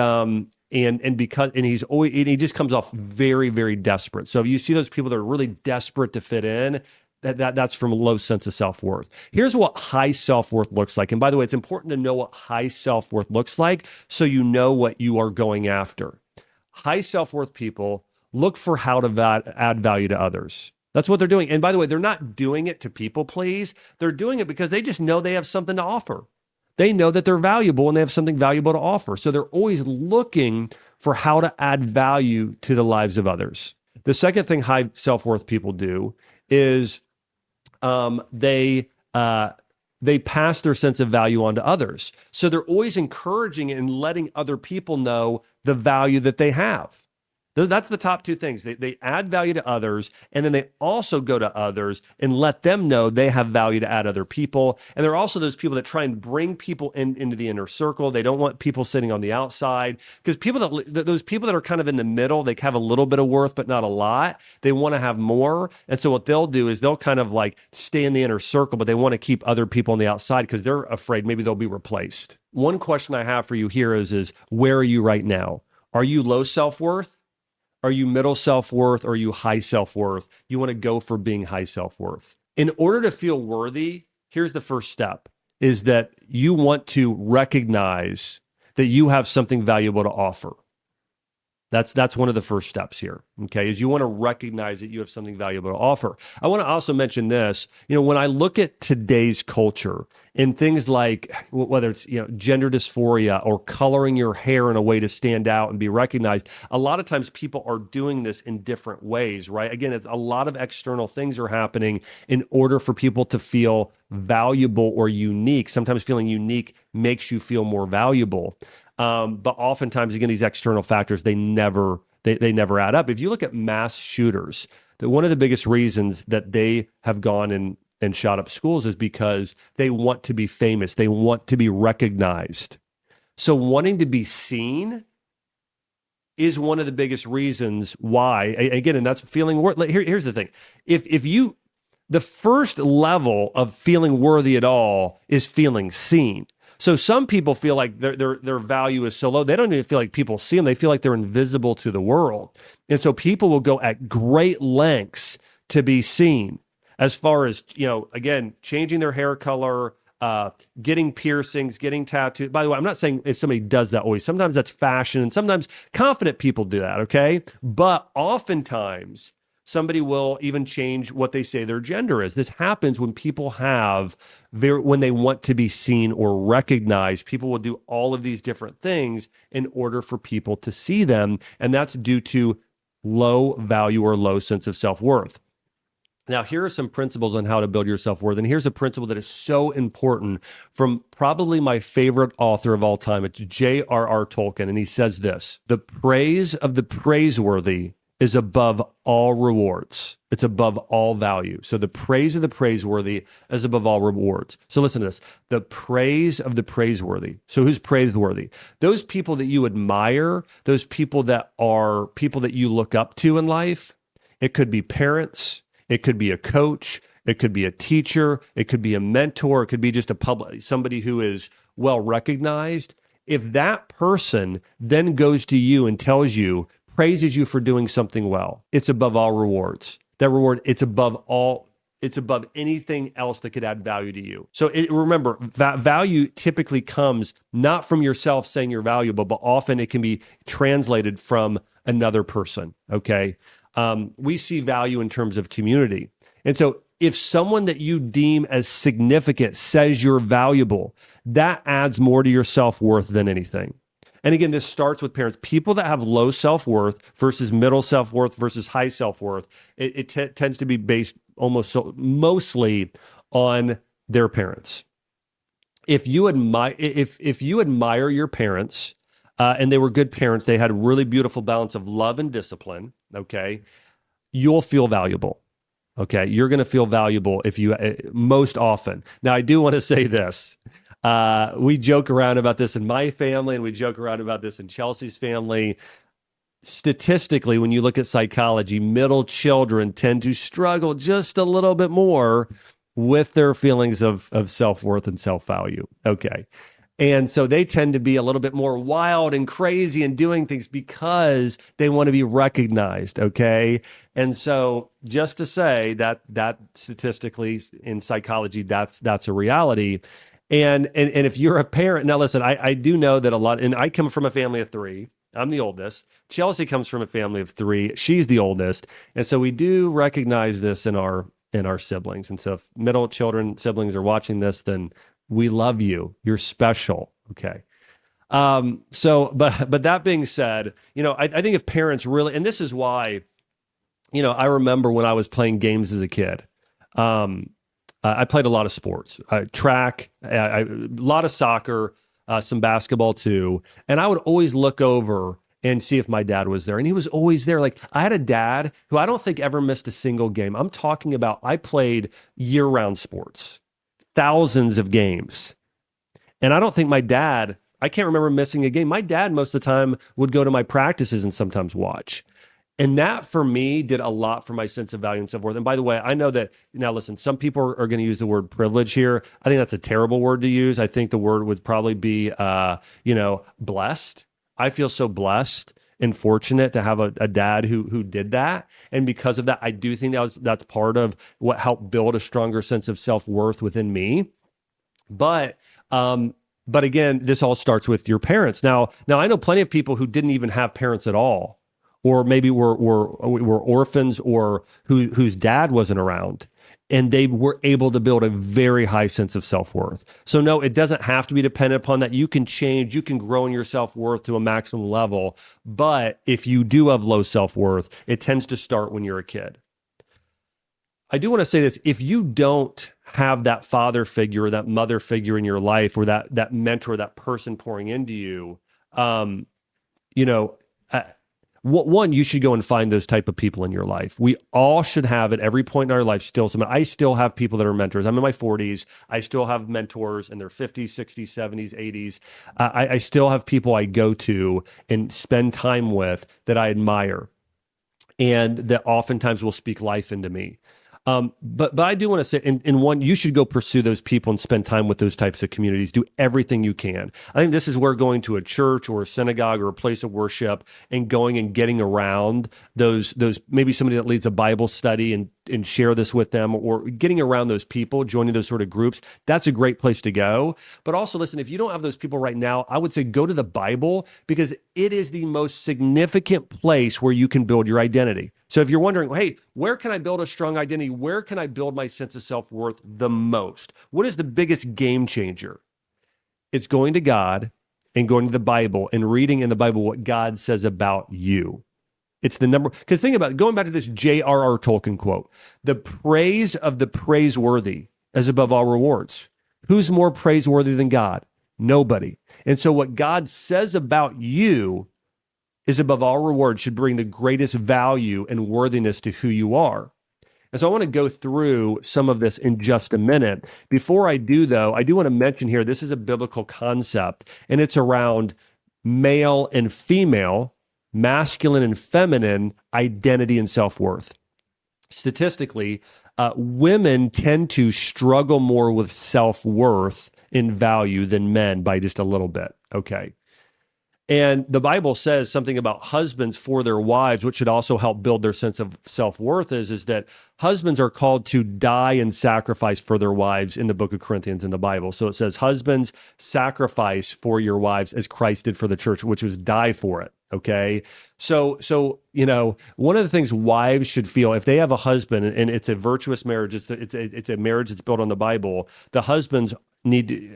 because he just comes off very, very desperate. So if you see those people that are really desperate to fit in, that's from a low sense of self-worth. Here's what high self-worth looks like. And by the way, it's important to know what high self-worth looks like so you know what you are going after. High self-worth people look for how to add value to others. That's what they're doing. And by the way, they're not doing it to people please. They're doing it because they just know they have something to offer. They know that they're valuable and they have something valuable to offer. So they're always looking for how to add value to the lives of others. The second thing high self-worth people do is they pass their sense of value on to others. So they're always encouraging and letting other people know the value that they have. That's the top two things. They add value to others, and then they also go to others and let them know they have value to add other people. And there are also those people that try and bring people into the inner circle. They don't want people sitting on the outside, because those people that are kind of in the middle, they have a little bit of worth, but not a lot. They want to have more. And so what they'll do is they'll kind of like stay in the inner circle, but they want to keep other people on the outside because they're afraid maybe they'll be replaced. One question I have for you here is where are you right now? Are you low self-worth? Are you middle self-worth, or are you high self-worth? You want to go for being high self-worth. In order to feel worthy, here's the first step, is that you want to recognize that you have something valuable to offer. That's one of the first steps here, okay, is you want to recognize that you have something valuable to offer. I want to also mention this, when I look at today's culture and things like, whether it's, gender dysphoria or coloring your hair in a way to stand out and be recognized, a lot of times people are doing this in different ways, right? Again, it's a lot of external things are happening in order for people to feel valuable or unique. Sometimes feeling unique makes you feel more valuable. But oftentimes, again, these external factors, they never add up. If you look at mass shooters, one of the biggest reasons that they have gone and shot up schools is because they want to be famous. They want to be recognized. So wanting to be seen is one of the biggest reasons why, again, and that's feeling worthy. Here's the thing. The first level of feeling worthy at all is feeling seen. So some people feel like their value is so low, they don't even feel like people see them. They feel like they're invisible to the world. And so people will go at great lengths to be seen, as far as, again, changing their hair color, getting piercings, getting tattooed. By the way, I'm not saying if somebody does that always. Sometimes that's fashion, and sometimes confident people do that, okay? But oftentimes, somebody will even change what they say their gender is. This happens when people when they want to be seen or recognized. People will do all of these different things in order for people to see them, and that's due to low value or low sense of self-worth. Now, here are some principles on how to build your self-worth, and here's a principle that is so important from probably my favorite author of all time. It's J.R.R. Tolkien, and he says this: "The praise of the praiseworthy is above all rewards. It's above all value." So the praise of the praiseworthy is above all rewards. So listen to this. The praise of the praiseworthy. So who's praiseworthy? Those people that you admire, those people that are people that you look up to in life. It could be parents. It could be a coach. It could be a teacher. It could be a mentor. It could be just somebody who is well recognized. If that person then goes to you and praises you for doing something well, it's above all rewards. That reward, it's above anything else that could add value to you. So remember, value typically comes not from yourself saying you're valuable, but often it can be translated from another person, okay? We see value in terms of community. And so if someone that you deem as significant says you're valuable, that adds more to your self-worth than anything. And again, this starts with parents. People that have low self-worth versus middle self-worth versus high self-worth, it tends to be based mostly on their parents. If you admire your parents, and they were good parents, they had a really beautiful balance of love and discipline, okay, you'll feel valuable. Okay, you're going to feel valuable if you most often. Now, I do want to say this. We joke around about this in my family, and we joke around about this in Chelsea's family. Statistically, when you look at psychology, middle children tend to struggle just a little bit more with their feelings of self-worth and self-value. Okay. And so they tend to be a little bit more wild and crazy and doing things because they want to be recognized. Okay. And so just to say that statistically in psychology, that's a reality. And if you're a parent, now listen, I do know that a lot, and I come from a family of three. I'm the oldest. Chelsea comes from a family of three. She's the oldest. And so we do recognize this in our siblings. And so if middle children, siblings are watching this, then we love you. You're special. Okay. But that being said, I think if parents really, and this is why, I remember when I was playing games as a kid, I played a lot of sports, track, a lot of soccer, some basketball too. And I would always look over and see if my dad was there. And he was always there. Like, I had a dad who I don't think ever missed a single game. I'm talking about, I played year-round sports, thousands of games. And I don't think I can't remember missing a game. My dad, most of the time, would go to my practices and sometimes watch. And that for me did a lot for my sense of value and self-worth. And by the way, I know that, now listen, some people are going to use the word privilege here. I think that's a terrible word to use. I think the word would probably be, blessed. I feel so blessed and fortunate to have a dad who did that. And because of that, I do think that's part of what helped build a stronger sense of self-worth within me. But again, this all starts with your parents. Now I know plenty of people who didn't even have parents at all, or maybe were orphans, or whose dad wasn't around, and they were able to build a very high sense of self-worth. So no, it doesn't have to be dependent upon that. You can change, you can grow in your self-worth to a maximum level. But if you do have low self-worth, it tends to start when you're a kid. I do want to say this: if you don't have that father figure or that mother figure in your life, or that mentor, that person pouring into you, one, you should go and find those type of people in your life. We all should have at every point in our life still someone. I still have people that are mentors. I'm in my 40s. I still have mentors in their 50s, 60s, 70s, 80s. I still have people I go to and spend time with that I admire, and that oftentimes will speak life into me. But I do want to say, in one, you should go pursue those people and spend time with those types of communities. Do everything you can. I think this is where going to a church or a synagogue or a place of worship and going and getting around those maybe somebody that leads a Bible study and share this with them, or getting around those people, joining those sort of groups. That's a great place to go. But also, listen, if you don't have those people right now, I would say go to the Bible, because it is the most significant place where you can build your identity. So if you're wondering, hey, where can I build a strong identity? Where can I build my sense of self-worth the most? What is the biggest game changer? It's going to God and going to the Bible and reading in the Bible what God says about you. It's the number, because think about it, going back to this J.R.R. Tolkien quote, the praise of the praiseworthy is above all rewards. Who's more praiseworthy than God? Nobody. And so what God says about you is above all reward, should bring the greatest value and worthiness to who you are. And so I want to go through some of this in just a minute. Before I do, though, I do want to mention here, this is a biblical concept, and it's around male and female, masculine and feminine identity and self-worth. Statistically, women tend to struggle more with self-worth and value than men by just a little bit. Okay. And the Bible says something about husbands for their wives, which should also help build their sense of self-worth, is that husbands are called to die and sacrifice for their wives in the book of Corinthians in the Bible. So it says, husbands, sacrifice for your wives as Christ did for the church, which was die for it. Okay. So, one of the things wives should feel if they have a husband and it's a virtuous marriage, it's a marriage that's built on the Bible, the husbands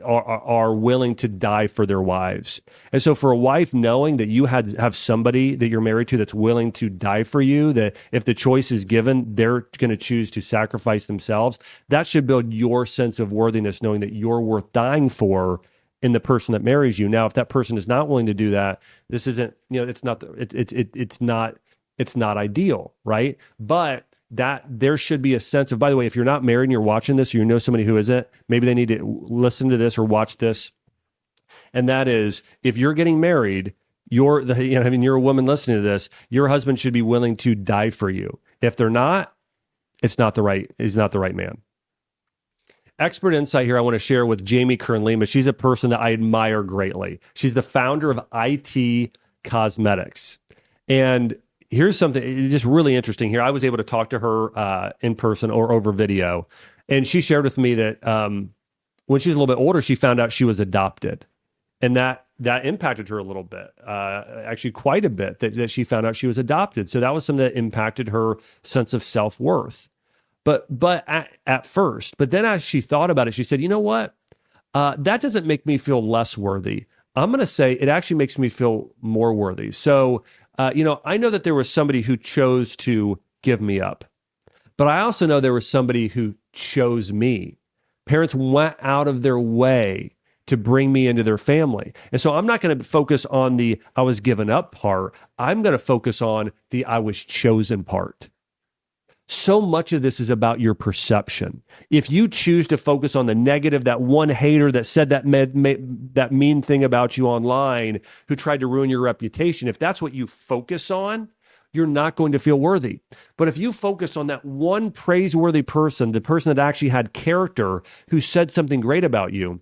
are willing to die for their wives. And so for a wife knowing that you have somebody that you're married to that's willing to die for you, that if the choice is given, they're going to choose to sacrifice themselves, that should build your sense of worthiness, knowing that you're worth dying for in the person that marries you. Now, if that person is not willing to do that, this isn't, it's not, it's not ideal, right? But that there should be a sense of, by the way, if you're not married and you're watching this, or you know somebody who isn't, maybe they need to listen to this or watch this. And that is, if you're getting married, you're a woman listening to this, your husband should be willing to die for you. If they're not, he's not the right man. Expert insight here I want to share with Jamie Kern-Lima. She's a person that I admire greatly. She's the founder of IT Cosmetics. And here's something just really interesting here. I was able to talk to her in person or over video. And she shared with me that when she was a little bit older, she found out she was adopted. And that impacted her a little bit, actually quite a bit, that she found out she was adopted. So that was something that impacted her sense of self-worth. But at first, but then as she thought about it, she said, you know what? That doesn't make me feel less worthy. I'm going to say it actually makes me feel more worthy. So, I know that there was somebody who chose to give me up, but I also know there was somebody who chose me. Parents went out of their way to bring me into their family. And so I'm not going to focus on the I was given up part. I'm going to focus on the I was chosen part. So much of this is about your perception. If you choose to focus on the negative, that one hater that said that mean thing about you online, who tried to ruin your reputation, if that's what you focus on, you're not going to feel worthy. But if you focus on that one praiseworthy person, the person that actually had character, who said something great about you,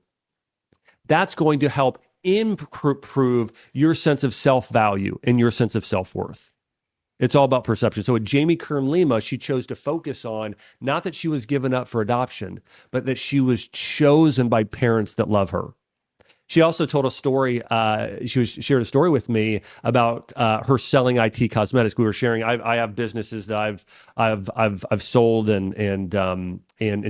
that's going to help improve your sense of self-value and your sense of self-worth. It's all about perception. So with Jamie Kern-Lima, she chose to focus on not that she was given up for adoption, but that she was chosen by parents that love her. She also told a story. Shared a story with me about her selling IT cosmetics. We were sharing. I have businesses that I've sold, and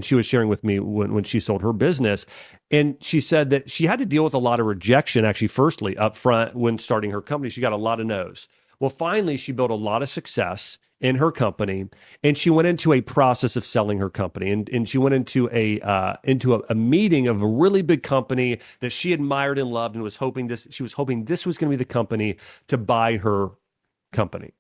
she was sharing with me when she sold her business, and she said that she had to deal with a lot of rejection. Actually, firstly, up front when starting her company, she got a lot of no's. Well, finally, she built a lot of success in her company, and she went into a process of selling her company, and she went into a meeting of a really big company that she admired and loved, and was hoping this was going to be the company to buy her company.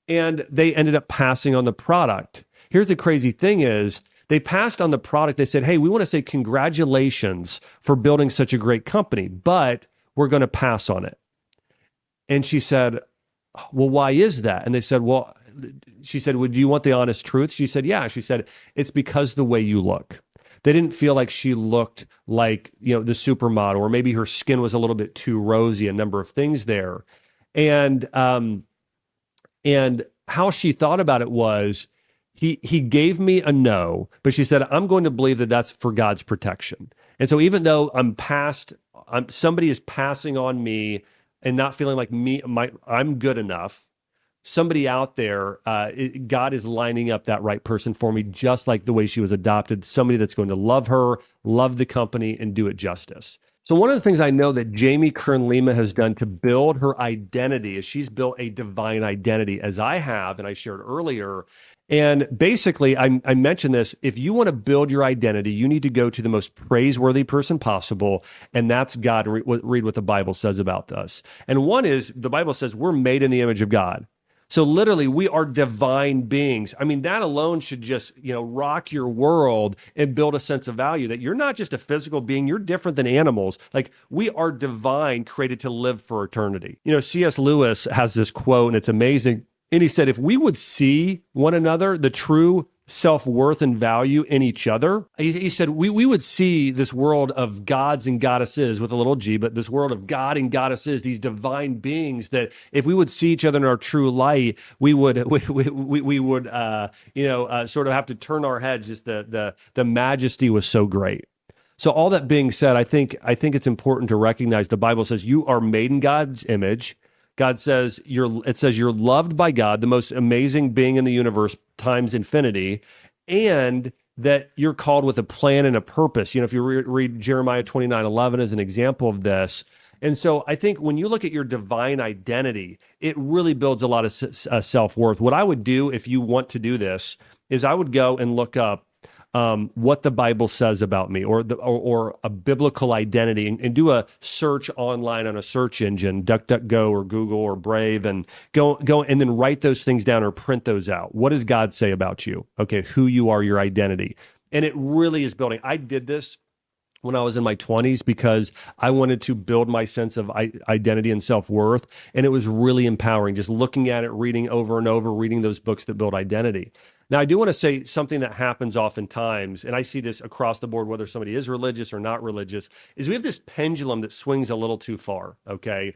And they ended up passing on the product. Here's the crazy thing is, they passed on the product. They said, hey, we want to say congratulations for building such a great company, but we're going to pass on it. And she said, well, why is that? And they said, well, she said, well, do you want the honest truth? She said, yeah. She said, it's because the way you look. They didn't feel like she looked like, the supermodel, or maybe her skin was a little bit too rosy, a number of things there. And how she thought about it was, he gave me a no, but she said, I'm going to believe that that's for God's protection. And so even though somebody is passing on me and not feeling like I'm good enough, somebody out there, God is lining up that right person for me, just like the way she was adopted, somebody that's going to love her, love the company, and do it justice. So one of the things I know that Jamie Kern-Lima has done to build her identity is she's built a divine identity, as I have, and I shared earlier. And basically, I mentioned this, if you want to build your identity, you need to go to the most praiseworthy person possible, and that's God. Read what the Bible says about us. And one is, the Bible says we're made in the image of God. So literally, we are divine beings. I mean, that alone should just, rock your world and build a sense of value, that you're not just a physical being, you're different than animals. Like, we are divine, created to live for eternity. C.S. Lewis has this quote, and it's amazing. And he said, if we would see one another, the true self-worth and value in each other, he said, we would see this world of gods and goddesses with a little g, but this world of God and goddesses, these divine beings, that if we would see each other in our true light, we would sort of have to turn our heads. Just the majesty was so great. So all that being said, I think it's important to recognize the Bible says you are made in God's image. God says you're loved by God, the most amazing being in the universe times infinity, and that you're called with a plan and a purpose. You know, if you read Jeremiah 29:11 as an example of this. And so I think when you look at your divine identity, it really builds a lot of self-worth. What I would do if you want to do this is I would go and look up what the Bible says about me, or a biblical identity, and do a search online on a search engine, DuckDuckGo or Google or Brave, and go and then write those things down or print those out. What does God say about you? Okay, who you are, your identity, and it really is building. I did this when I was in my 20s because I wanted to build my sense of identity and self-worth. And it was really empowering just looking at it, reading over and over, reading those books that build identity. Now, I do want to say something that happens oftentimes, and I see this across the board, whether somebody is religious or not religious, is we have this pendulum that swings a little too far, okay?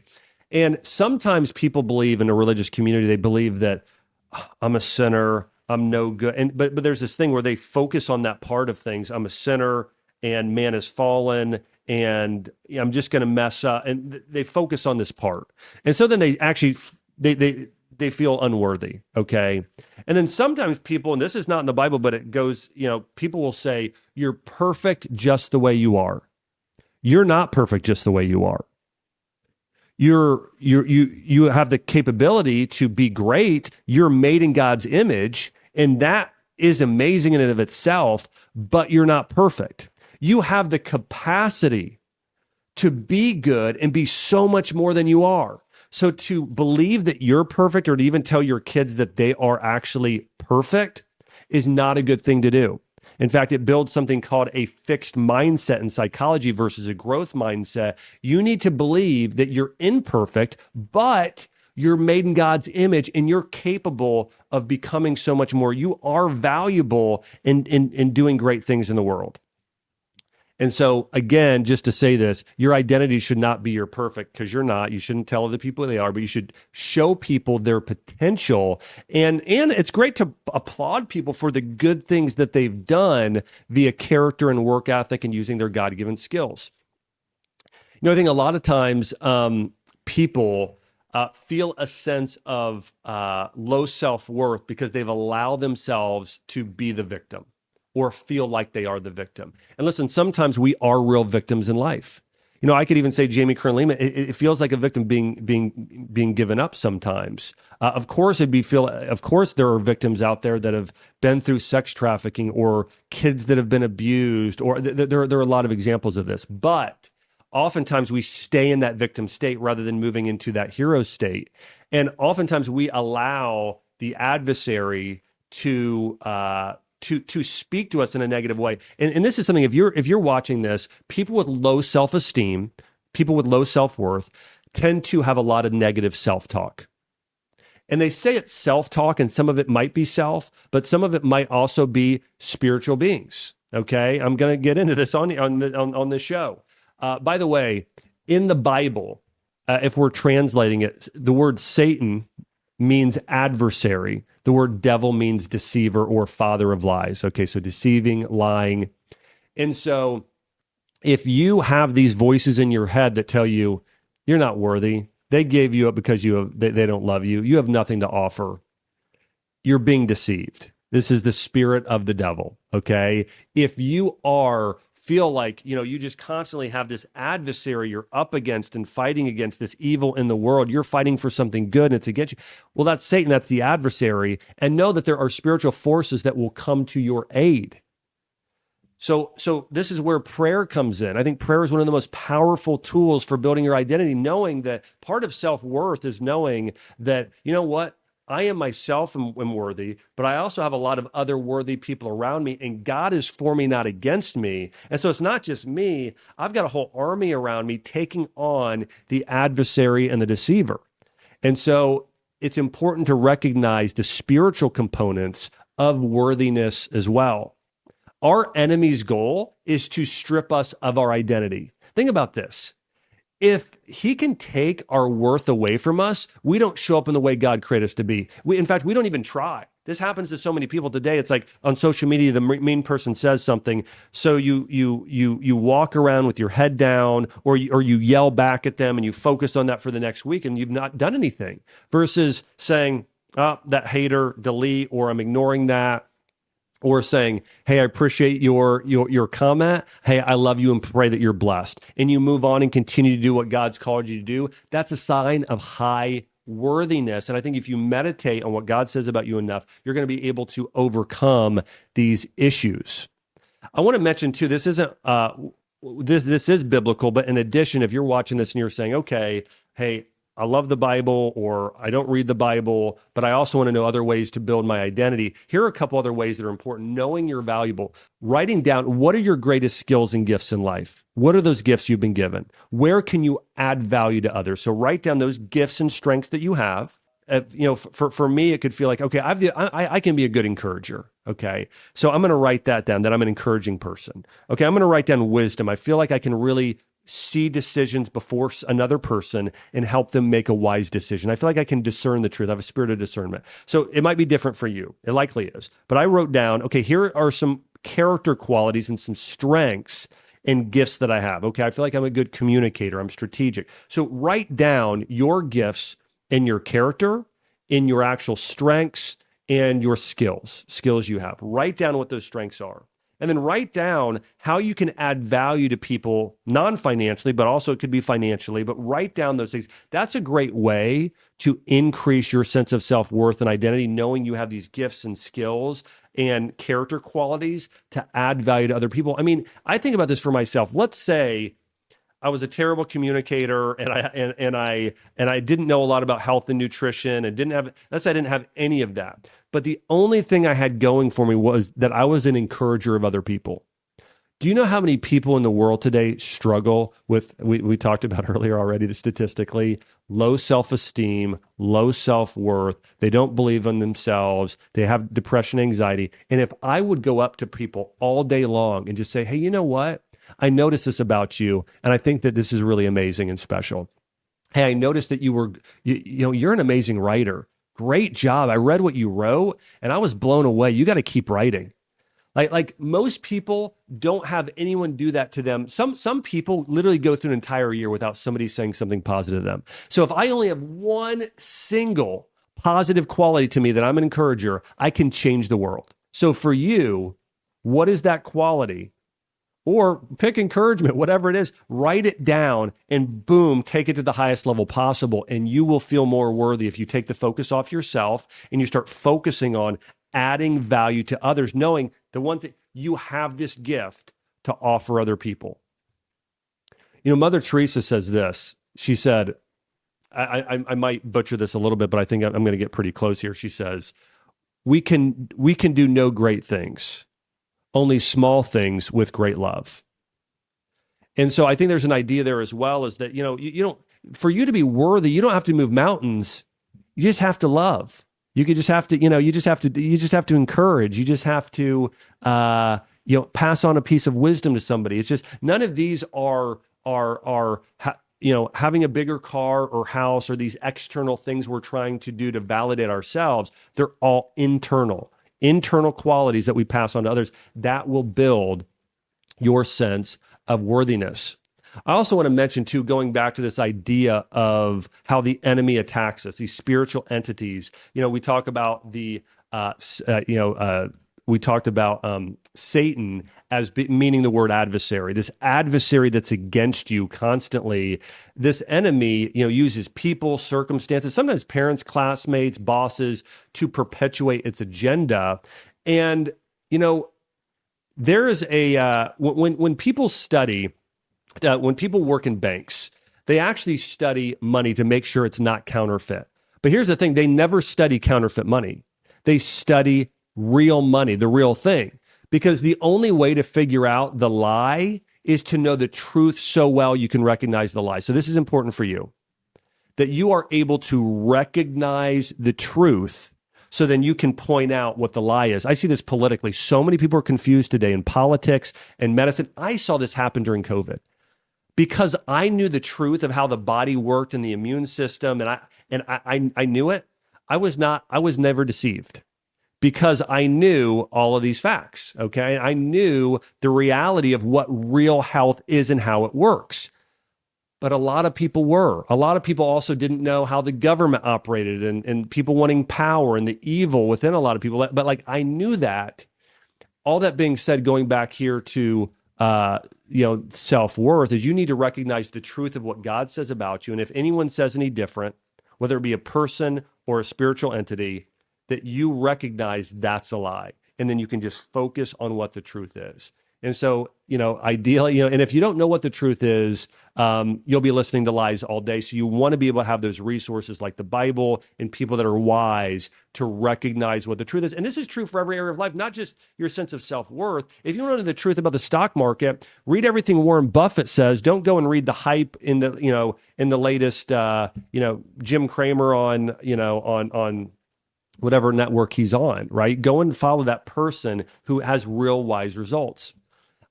And sometimes people believe in a religious community, they believe that I'm a sinner, I'm no good. But there's this thing where they focus on that part of things. I'm a sinner, and man has fallen, and I'm just going to mess up. And they focus on this part. And so then they actually, they feel unworthy. Okay. And then sometimes people, and this is not in the Bible, but it goes, people will say, you're perfect just the way you are. You're not perfect just the way you are. You have the capability to be great. You're made in God's image, and that is amazing in and of itself, but you're not perfect. You have the capacity to be good and be so much more than you are. So to believe that you're perfect, or to even tell your kids that they are actually perfect, is not a good thing to do. In fact, it builds something called a fixed mindset in psychology versus a growth mindset. You need to believe that you're imperfect, but you're made in God's image and you're capable of becoming so much more. You are valuable in doing great things in the world. And so, again, just to say this, your identity should not be you're perfect, because you're not. You shouldn't tell other people they are, but you should show people their potential. And it's great to applaud people for the good things that they've done via character and work ethic and using their God-given skills. I think a lot of times people feel a sense of low self-worth because they've allowed themselves to be the victim, or feel like they are the victim. And listen, sometimes we are real victims in life. I could even say Jamie Kern Lehman, it feels like a victim being given up sometimes. Of course, there are victims out there that have been through sex trafficking, or kids that have been abused, or there are a lot of examples of this. But oftentimes we stay in that victim state rather than moving into that hero state. And oftentimes we allow the adversary to speak to us in a negative way. And this is something, if you're watching this, people with low self-esteem, people with low self-worth tend to have a lot of negative self-talk. And they say it's self-talk, and some of it might be self, but some of it might also be spiritual beings. Okay, I'm going to get into this on this show. By the way, in the Bible, if we're translating it, the word Satan means adversary. The word devil means deceiver or father of lies. Okay, so deceiving, lying. And so if you have these voices in your head that tell you you're not worthy, they gave you up because they don't love you, you have nothing to offer, you're being deceived. This is the spirit of the devil, okay? If you feel like, you just constantly have this adversary you're up against and fighting against, this evil in the world, you're fighting for something good and it's against you. Well, that's Satan, that's the adversary. And know that there are spiritual forces that will come to your aid. So this is where prayer comes in. I think prayer is one of the most powerful tools for building your identity, knowing that part of self-worth is knowing that, you know what? I am myself and am worthy, but I also have a lot of other worthy people around me, and God is for me, not against me. And so it's not just me. I've got a whole army around me taking on the adversary and the deceiver. And so it's important to recognize the spiritual components of worthiness as well. Our enemy's goal is to strip us of our identity. Think about this. If he can take our worth away from us, we don't show up in the way God created us to be. In fact, we don't even try. This happens to so many people today. It's like on social media, the mean person says something, so you walk around with your head down, or you yell back at them and you focus on that for the next week, and you've not done anything. Versus saying, "Oh, that hater, delete," or "I'm ignoring that." or saying, "Hey, I appreciate your comment. Hey, I love you and pray that you're blessed." And you move on and continue to do what God's called you to do. That's a sign of high worthiness. And I think if you meditate on what God says about you enough, you're going to be able to overcome these issues. I want to mention too, this isn't this is biblical, but in addition, if you're watching this and you're saying, okay, hey, I love the Bible, or I don't read the Bible, but I also want to know other ways to build my identity. Here are a couple other ways that are important. Knowing you're valuable, writing down what are your greatest skills and gifts in life. What are those gifts you've been given? Where can you add value to others? So write down those gifts and strengths that you have. For me, it could feel like, okay, I can be a good encourager. Okay, so I'm going to write that down, that I'm an encouraging person. Okay, I'm going to write down wisdom. I feel like I can really see decisions before another person and help them make a wise decision. I feel like I can discern the truth. I have a spirit of discernment. So it might be different for you. It likely is. But I wrote down, okay, here are some character qualities and some strengths and gifts that I have. Okay, I feel like I'm a good communicator. I'm strategic. So write down your gifts in your character, in your actual strengths, and your skills you have. Write down what those strengths are. And then write down how you can add value to people, non-financially, but also it could be financially, but write down those things. That's a great way to increase your sense of self-worth and identity, knowing you have these gifts and skills and character qualities to add value to other people. I mean, I think about this for myself. Let's say I was a terrible communicator and I didn't know a lot about health and nutrition and I didn't have any of that. But the only thing I had going for me was that I was an encourager of other people. Do you know how many people in the world today struggle with, we talked about earlier already, statistically, low self-esteem, low self-worth. They don't believe in themselves. They have depression, anxiety. And if I would go up to people all day long and just say, hey, you know what? I noticed this about you, and I think that this is really amazing and special. Hey, I noticed that you're an amazing writer. Great job. I read what you wrote, and I was blown away. You got to keep writing. Like most people don't have anyone do that to them. Some people literally go through an entire year without somebody saying something positive to them. So if I only have one single positive quality to me that I'm an encourager, I can change the world. So for you, what is that quality? Or pick encouragement, whatever it is, write it down and boom, take it to the highest level possible. And you will feel more worthy if you take the focus off yourself and you start focusing on adding value to others, knowing the one thing, you have this gift to offer other people. You know, Mother Teresa says this. She said, I might butcher this a little bit, but I think I'm going to get pretty close here. She says, we can do no great things, only small things with great love. And so I think there's an idea there as well, is that, you know, you don't, for you to be worthy, you don't have to move mountains. You just have to love. You could just have to, you just have to encourage. You just have to, pass on a piece of wisdom to somebody. It's just, none of these are having a bigger car or house or these external things we're trying to do to validate ourselves. They're all internal qualities that we pass on to others that will build your sense of worthiness. I also want to mention too, going back to this idea of how the enemy attacks us, these spiritual entities. You know, we talk about we talked about Satan as meaning the word adversary, this adversary that's against you constantly. This enemy, uses people, circumstances, sometimes parents, classmates, bosses to perpetuate its agenda. And, there is when people study, when people work in banks, they actually study money to make sure it's not counterfeit. But here's the thing, they never study counterfeit money. They study real money, the real thing. Because the only way to figure out the lie is to know the truth so well you can recognize the lie. So this is important for you, that you are able to recognize the truth so then you can point out what the lie is. I see this politically. So many people are confused today in politics and medicine. I saw this happen during COVID because I knew the truth of how the body worked and the immune system, and I knew it. I was never deceived, because I knew all of these facts, okay? I knew the reality of what real health is and how it works. But a lot of people were. A lot of people also didn't know how the government operated and people wanting power and the evil within a lot of people. But I knew that. all that being said, going back here to self-worth, is you need to recognize the truth of what God says about you. And if anyone says any different, whether it be a person or a spiritual entity, that you recognize that's a lie. And then you can just focus on what the truth is. And so, ideally, and if you don't know what the truth is, you'll be listening to lies all day. So you want to be able to have those resources like the Bible and people that are wise to recognize what the truth is. And this is true for every area of life, not just your sense of self-worth. If you want to know the truth about the stock market, read everything Warren Buffett says. Don't go and read the hype in the latest, Jim Cramer on whatever network he's on, right? Go and follow that person who has real wise results.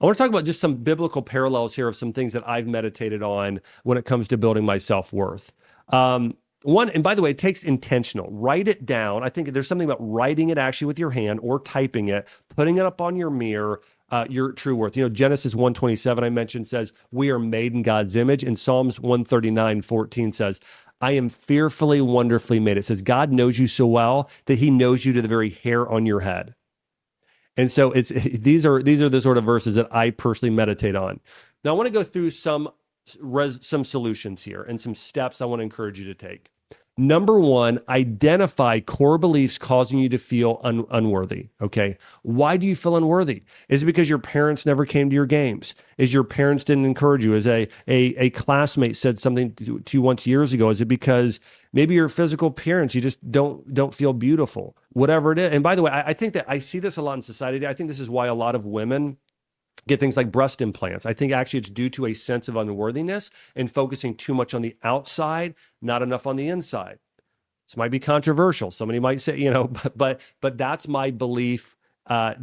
I want to talk about just some biblical parallels here of some things that I've meditated on when it comes to building my self-worth. One, and by the way, it takes intentional. Write it down. I think there's something about writing it actually with your hand or typing it, putting it up on your mirror, your true worth. Genesis 1:27 I mentioned says, we are made in God's image. And Psalms 139:14 says, I am fearfully, wonderfully made. It says God knows you so well that he knows you to the very hair on your head. And so these are the sort of verses that I personally meditate on. Now I want to go through some solutions here and some steps I want to encourage you to take. Number one, identify core beliefs causing you to feel unworthy. Okay. Why do you feel unworthy? Is it because your parents never came to your games? Is your parents didn't encourage you? Is a classmate said something to you once years ago? Is it because maybe your physical appearance, you just don't feel beautiful? Whatever it is. And by the way, I think that I see this a lot in society. I think this is why a lot of women get things like breast implants. I think actually it's due to a sense of unworthiness and focusing too much on the outside, not enough on the inside. This might be controversial. Somebody might say, but that's my belief,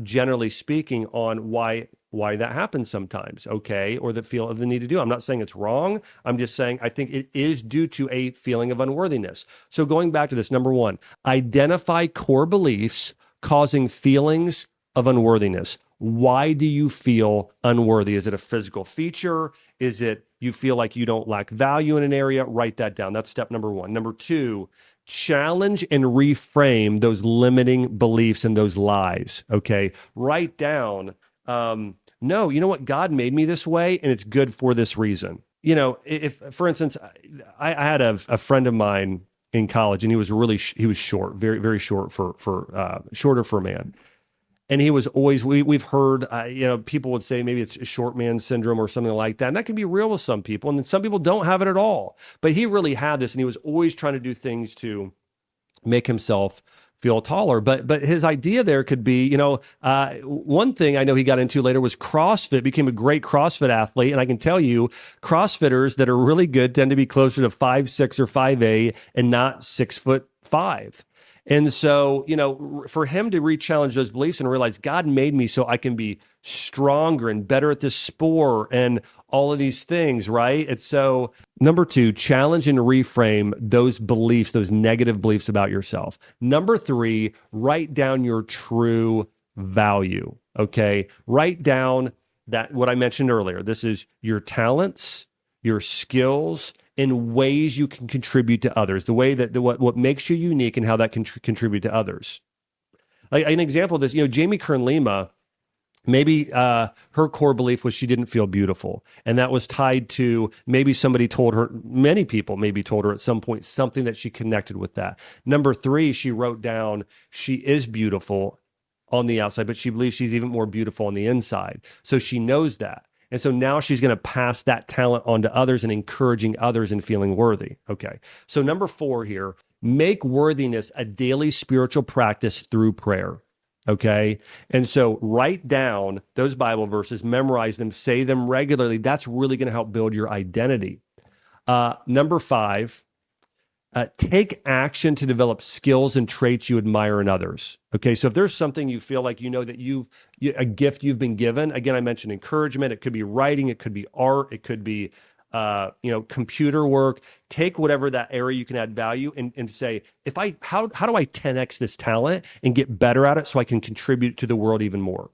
generally speaking, on why that happens sometimes, okay, or the feel of the need to do. I'm not saying it's wrong. I'm just saying I think it is due to a feeling of unworthiness. So going back to this, number one, identify core beliefs causing feelings of unworthiness. Why do you feel unworthy? Is it a physical feature? Is it you feel like you don't lack value in an area? Write that down. That's step number one. Number two, challenge and reframe those limiting beliefs and those lies. Okay. Write down, no, you know what? God made me this way and it's good for this reason. If, for instance, I had a friend of mine in college and he was short, very, very short for shorter for a man. And he was always, we've heard, people would say maybe it's a short man syndrome or something like that. And that can be real with some people. And then some people don't have it at all. But he really had this. And he was always trying to do things to make himself feel taller. But his idea there could be, one thing I know he got into later was CrossFit, became a great CrossFit athlete. And I can tell you, CrossFitters that are really good tend to be closer to 5'6" or 5'8" and not 6'5". And so, for him to re-challenge those beliefs and realize God made me so I can be stronger and better at this sport and all of these things, right? It's so, number two, challenge and reframe those beliefs, those negative beliefs about yourself. Number three, write down your true value, okay? Write down that, what I mentioned earlier. This is your talents, your skills, in ways you can contribute to others, the way that what makes you unique and how that can contribute to others. Like an example of this, Jamie Kern Lima, maybe her core belief was she didn't feel beautiful. And that was tied to maybe somebody told her, many people maybe told her at some point something that she connected with that. Number three, she wrote down she is beautiful on the outside, but she believes she's even more beautiful on the inside. So she knows that. And so now she's going to pass that talent on to others and encouraging others and feeling worthy. Okay. So number four here, make worthiness a daily spiritual practice through prayer. Okay. And so write down those Bible verses, memorize them, say them regularly. That's really going to help build your identity. Number five, take action to develop skills and traits you admire in others. Okay, so if there's something you feel like that a gift you've been given, again, I mentioned encouragement. It could be writing, it could be art, it could be computer work. Take whatever that area you can add value and say, how do I 10x this talent and get better at it so I can contribute to the world even more?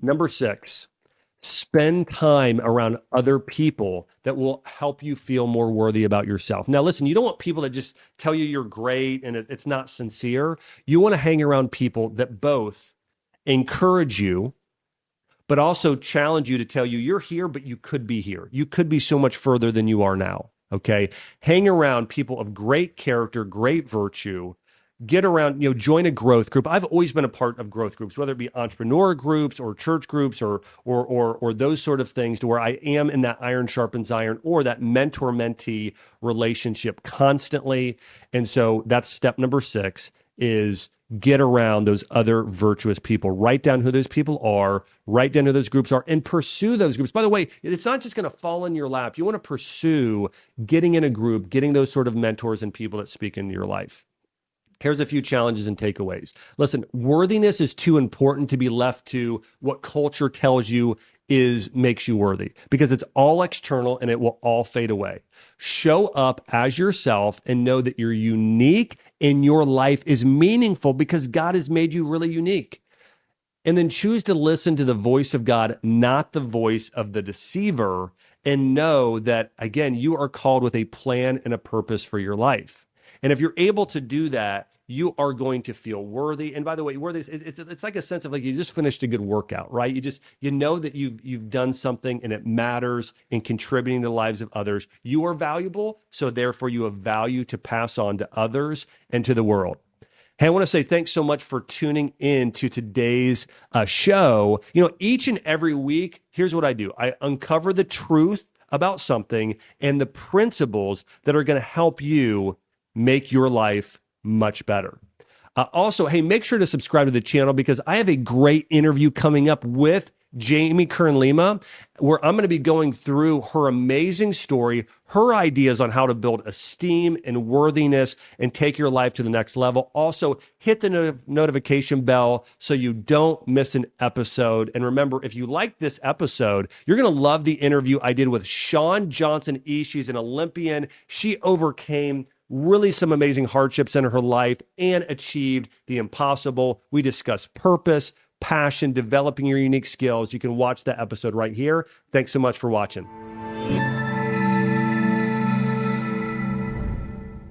Number six, spend time around other people that will help you feel more worthy about yourself. Now, listen, you don't want people that just tell you you're great and it's not sincere. You want to hang around people that both encourage you, but also challenge you to tell you you're here, but you could be here. You could be so much further than you are now. Okay. Hang around people of great character, great virtue. Get around, join a growth group. I've always been a part of growth groups, whether it be entrepreneur groups or church groups or those sort of things, to where I am in that iron sharpens iron or that mentor-mentee relationship constantly. And so that's step number 6 is get around those other virtuous people. Write down who those people are, write down who those groups are, and pursue those groups. By the way, it's not just going to fall in your lap. You want to pursue getting in a group, getting those sort of mentors and people that speak into your life. Here's a few challenges and takeaways. Listen, worthiness is too important to be left to what culture tells you makes you worthy, because it's all external and it will all fade away. Show up as yourself and know that you're unique and your life is meaningful because God has made you really unique. And then choose to listen to the voice of God, not the voice of the deceiver, and know that, again, you are called with a plan and a purpose for your life. And if you're able to do that, you are going to feel worthy. And by the way, worthy, it's like a sense of like you just finished a good workout, right? You know that you've done something and it matters in contributing to the lives of others. You are valuable, so therefore you have value to pass on to others and to the world. Hey, I want to say thanks so much for tuning in to today's show. Each and every week, here's what I do. I uncover the truth about something and the principles that are going to help you make your life much better. Also, hey, make sure to subscribe to the channel because I have a great interview coming up with Jamie Kern-Lima, where I'm going to be going through her amazing story, her ideas on how to build esteem and worthiness and take your life to the next level. Also, hit the notification bell so you don't miss an episode. And remember, if you like this episode, you're going to love the interview I did with Shawn Johnson E. She's an Olympian. She overcame really some amazing hardships in her life and achieved the impossible. We discuss purpose, passion, developing your unique skills. You can watch that episode right here. Thanks so much for watching.